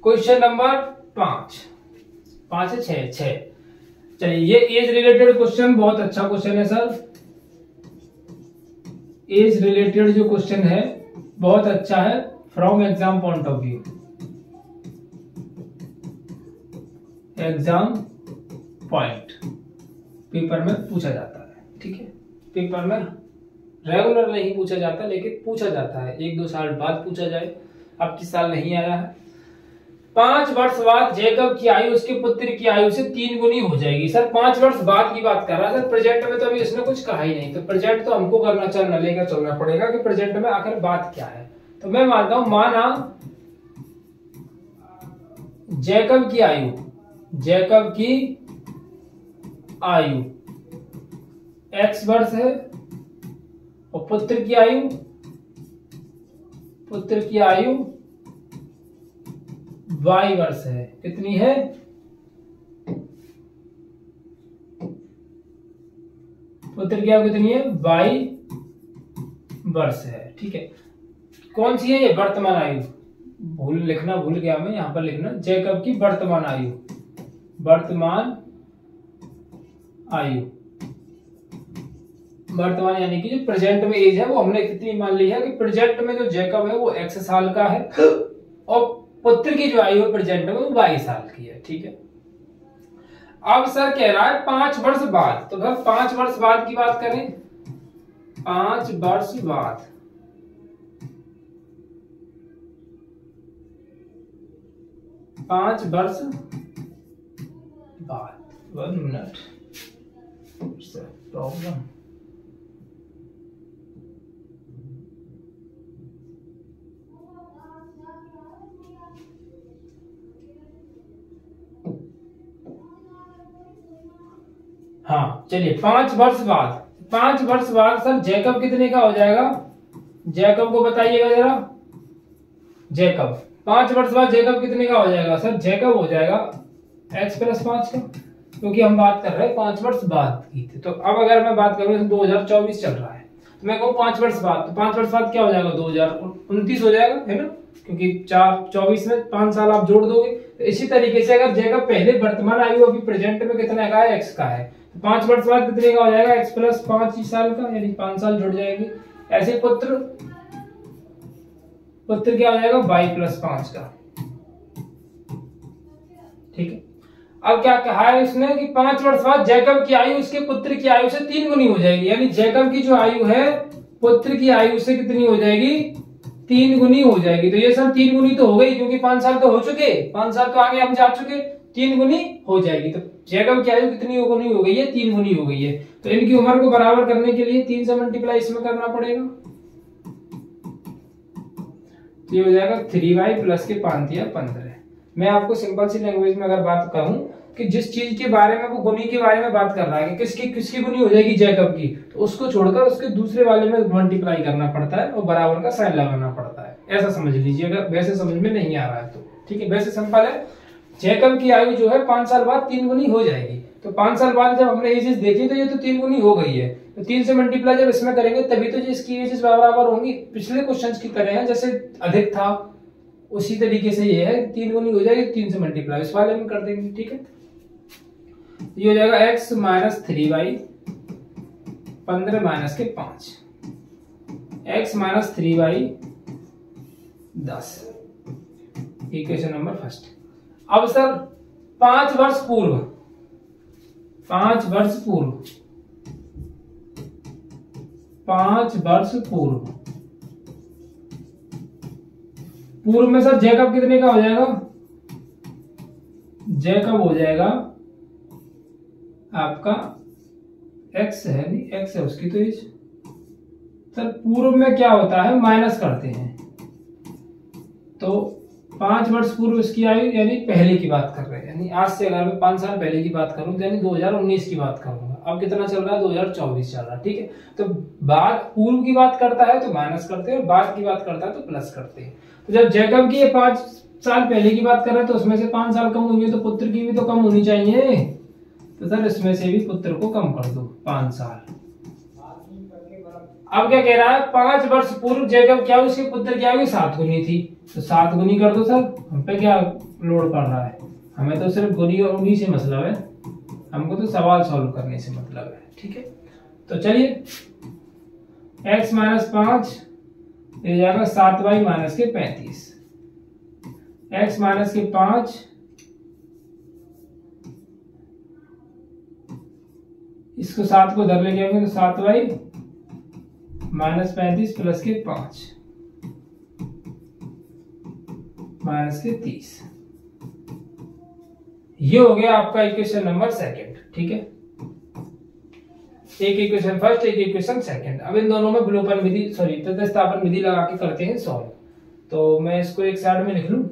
क्वेश्चन नंबर 5 है 6। चलिए, ये एज रिलेटेड क्वेश्चन बहुत अच्छा क्वेश्चन है सर। एज रिलेटेड जो क्वेश्चन है बहुत अच्छा है from exam point of view. Exam point paper में पूछा जाता है। ठीक है, पेपर में रेगुलर नहीं पूछा जाता, लेकिन पूछा जाता है। 1-2 साल बाद पूछा जाए, अब किस साल नहीं आया है। 5 वर्ष बाद जैकब की आयु उसके पुत्र की आयु से 3 गुनी हो जाएगी। सर 5 वर्ष बाद की बात कर रहा है सर, प्रेजेंट में तो अभी इसने कुछ कहा ही नहीं, तो प्रेजेंट तो हमको करना चलना लेकर चलना पड़ेगा कि प्रेजेंट में आखिर बात क्या है। तो मैं मानता हूं, माना जैकब की आयु x वर्ष है और पुत्र की आयु y वर्ष है। कितनी है? पुत्र की आयु कितनी है? y वर्ष है। ठीक है, कौन सी है ये? वर्तमान आयु। लिखना भूल गया मैं, यहां पर लिखना जैकब की वर्तमान यानी कि जो प्रेजेंट में एज है वो हमने कितनी मान ली है कि प्रेजेंट में जो जैकब है वो x साल का है और पुत्र की जो आयु है प्रेजेंट में वो 22 साल की है। ठीक है, अब सर कह रहा है 5 वर्ष बाद, तो सर 5 वर्ष बाद की बात करें, 5 वर्ष बाद 1 मिनट प्रॉब्लम। हाँ चलिए, 5 वर्ष बाद सर जैकब कितने का हो जाएगा? जैकब को बताइएगा जरा। जैकब 5 वर्ष बाद जैकब कितने का हो जाएगा? सर जैकब हो जाएगा x + 5 का, क्योंकि हम बात कर रहे हैं 5 वर्ष बाद की थी। तो अब अगर मैं बात करूं 2024 चल रहा है, तो मैं कहूँ 5 वर्ष बाद, तो 5 वर्ष बाद क्या हो जाएगा? 2029 हो जाएगा, है ना, क्योंकि 24 में 5 साल आप जोड़ दोगे। तो इसी तरीके से अगर जैकब पहले वर्तमान आयु अभी प्रेजेंट में कितने का है? x का है, तो 5 वर्ष बाद कितने का हो जाएगा? x + 5 साल का, यानी 5 साल जुड़ जाएंगे। ऐसे पुत्र क्या हो जाएगा? y + 5 का। ठीक है, अब क्या कहा है इसने कि 5 वर्ष बाद जैकब की आयु उसके पुत्र की आयु से 3 गुनी हो जाएगी, यानी जैकब की जो आयु है पुत्र की आयु से कितनी हो जाएगी? 3 गुनी हो जाएगी। तो ये सर 3 गुनी तो हो गई, क्योंकि 5 साल तो हो चुके, 5 साल तो आगे हम जा चुके, 3 गुनी हो जाएगी। तो जैकब की आयु कितनी गुनी हो गई है? 3 गुनी हो गई है। तो इनकी उम्र को बराबर करने के लिए 3 से मल्टीप्लाई इसमें करना पड़ेगा, तो ये हो जाएगा 3y + के 5 या 15। मैं आपको सिंपल सी लैंग्वेज में अगर बात कहूं कि जिस चीज के बारे में वो गुनी के बारे में बात कर रहा है कि किसकी गुनी हो जाएगी जैकब की, तो उसको छोड़कर उसके दूसरे वाले में मल्टीप्लाई करना पड़ता है और बराबर का साइन लगाना पड़ता है। ऐसा समझ लीजिए, अगर वैसे समझ में नहीं आ रहा है तो। ठीक है, वैसे सिंपल है। जैकब की आयु जो है 5 साल बाद 3 गुनी हो जाएगी। तो 5 साल बाद जब हमने एजेस देखी तो ये तो 3 गुनी हो गई है, तो 3 से मल्टीप्लाई जब इसमें करेंगे तभी तो इसकी एजेस बराबर होंगी। पिछले क्वेश्चंस की तरह है, जैसे अधिक था उसी तरीके से ये है, 3 गुनी हो जाएगी, 3 से मल्टीप्लाई इस वाले में कर देंगे। ठीक है, ये हो जाएगा x - 3y 15 - के 5, x - 3y 10, equation number first. अब सर 5 वर्ष पूर्व में सर जैकब कितने का हो जाएगा? जैकब हो जाएगा आपका x है, नहीं x है उसकी तो एज। सर पूर्व में क्या होता है? माइनस करते हैं, तो 5 वर्ष पूर्व उसकी आयु, यानी पहले की बात कर रहे हैं, यानी आज से अगर मैं 5 साल पहले की बात करूं तो यानी 2019 की बात करूंगा। अब कितना चल रहा है? 2024 चल रहा है। ठीक है, तो बाद पूर्व की बात करता है तो माइनस करते हैं, बाद की बात करता है तो प्लस करते हैं। तो जब जैकब की 5 साल पहले की बात कर रहे हैं तो उसमें से 5 साल कम हुई है, तो पुत्र की भी तो कम होनी चाहिए। तो सर इसमें से भी पुत्र को कम कर दो 5 साल। अब क्या कह रहा है? 5 वर्ष पूर्व जैकब क्या उसके पुत्र की आयु 7 गुनी थी, तो 7 गुनी कर दो। सर हम पे क्या लोड पड़ रहा है? हमें तो सिर्फ गुनी और उन्हीं से मतलब है, हमको तो सवाल सॉल्व करने से मतलब है। ठीक है, तो चलिए x - 5 ये जाएगा 7y - के 35, x - के 5 इसको 7 को धर लेंगे तो 7y - 35 + के 5 - के 30। ये हो गया आपका इक्वेशन नंबर सेकंड। ठीक है, एक इक्वेशन फर्स्ट, एक इक्वेशन सेकंड। अब इन दोनों में विलोपन विधि प्रतिस्थापन विधि लगा के करते हैं सॉल्व। तो मैं इसको एक साइड में लिख लूं।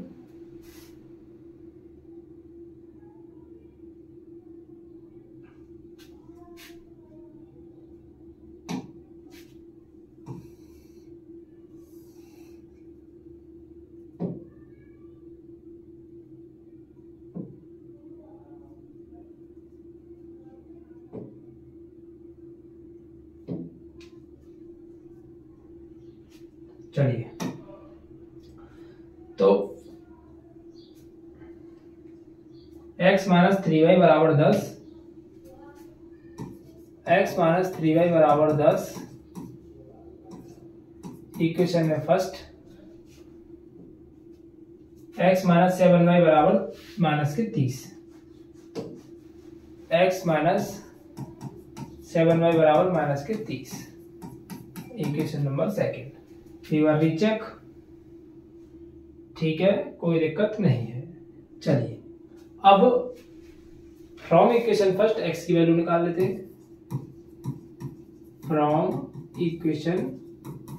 चलिए, तो x माइनस 3y बराबर 10, x माइनस 3y बराबर 10 इक्वेशन में फर्स्ट, x माइनस 7y बराबर माइनस के 30, x माइनस 7y बराबर माइनस के 30 equation number second. Fever recheck, ठीक है, कोई दिक्कत नहीं है। चलिए, अब फ्रॉम इक्वेशन फर्स्ट x की वैल्यू निकाल लेते हैं। फ्रॉम इक्वेशन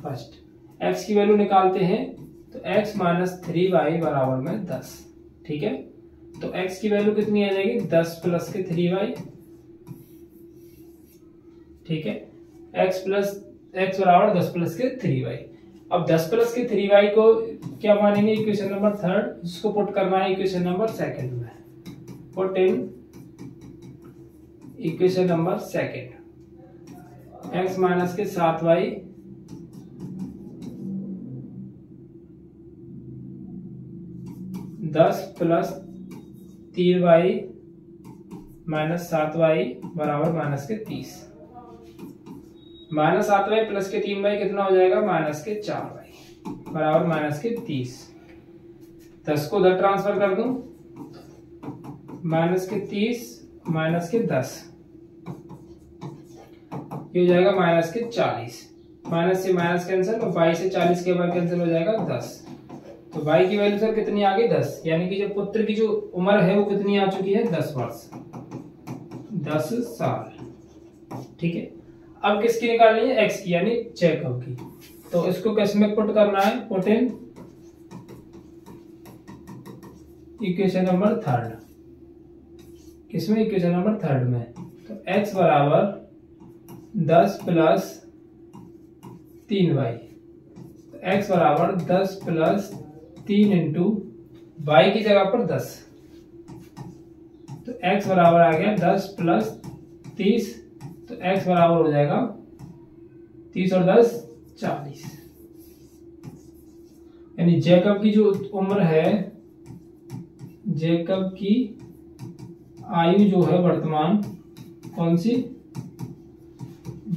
फर्स्ट x की वैल्यू निकालते हैं तो x माइनस 3y बराबर में 10। ठीक है, तो x की वैल्यू कितनी आ जाएगी? 10 प्लस के 3y। ठीक है, x बराबर 10 प्लस के 3y। अब 10 प्लस के 3y को क्या मानेंगे? Equation number third. इसको पुट करना है इक्वेशन नंबर सेकंड में। Put in equation number second. x minus के 7y दस प्लस 3y माइनस 7y बराबर माइनस के 30। माइनस 7y प्लस के 3y कितना हो जाएगा? माइनस के 4y बराबर माइनस के 30। 10 को उधर ट्रांसफर कर दूं, माइनस के 30 माइनस के 10, ये हो जाएगा माइनस के 40। माइनस से माइनस कैंसिल और y से 40 के बाद कैंसिल हो जाएगा 10। तो y की वैल्यू सर कितनी आ गई? 10। यानी कि जो पुत्र की जो उम्र है वो कितनी आ चुकी है? 10 वर्ष, 10 साल। ठीक है, अब किसकी निकालनी है? x की, यानी जैकब की। तो इसको किस में पुट करना है? Put in equation number third. किसमें? इक्वेशन नंबर थर्ड में। तो x बराबर 10 प्लस 3y, x बराबर 10 प्लस 3 इंटू y की जगह पर 10, तो x बराबर आ गया 10 प्लस 30, तो x बराबर हो जाएगा 30 और 10 40। यानी जैकब की जो उम्र है, जैकब की आयु जो है वर्तमान, कौन सी?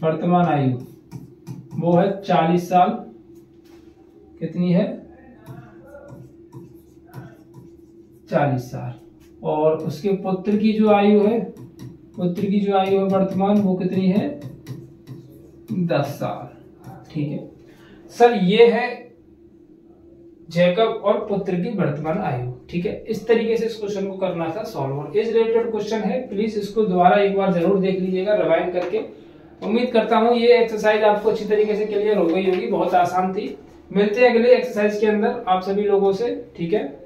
वर्तमान आयु वो है 40 साल। कितनी है? 40 साल। और उसके पुत्र की जो आयु है, पुत्र की जो आयु है वर्तमान, वो कितनी है? 10 साल। ठीक है सर, ये है जैकब और पुत्र की वर्तमान आयु। ठीक है, इस तरीके से इस क्वेश्चन को करना था सॉल्व। और इस रिलेटेड क्वेश्चन है, प्लीज इसको दोबारा एक बार जरूर देख लीजिएगा रिवाइंड करके। उम्मीद करता हूं ये एक्सरसाइज आपको अच्छी तरीके से क्लियर हो गई होगी, बहुत आसान थी। मिलते हैं अगले एक्सरसाइज के अंदर आप सभी लोगों से। ठीक है।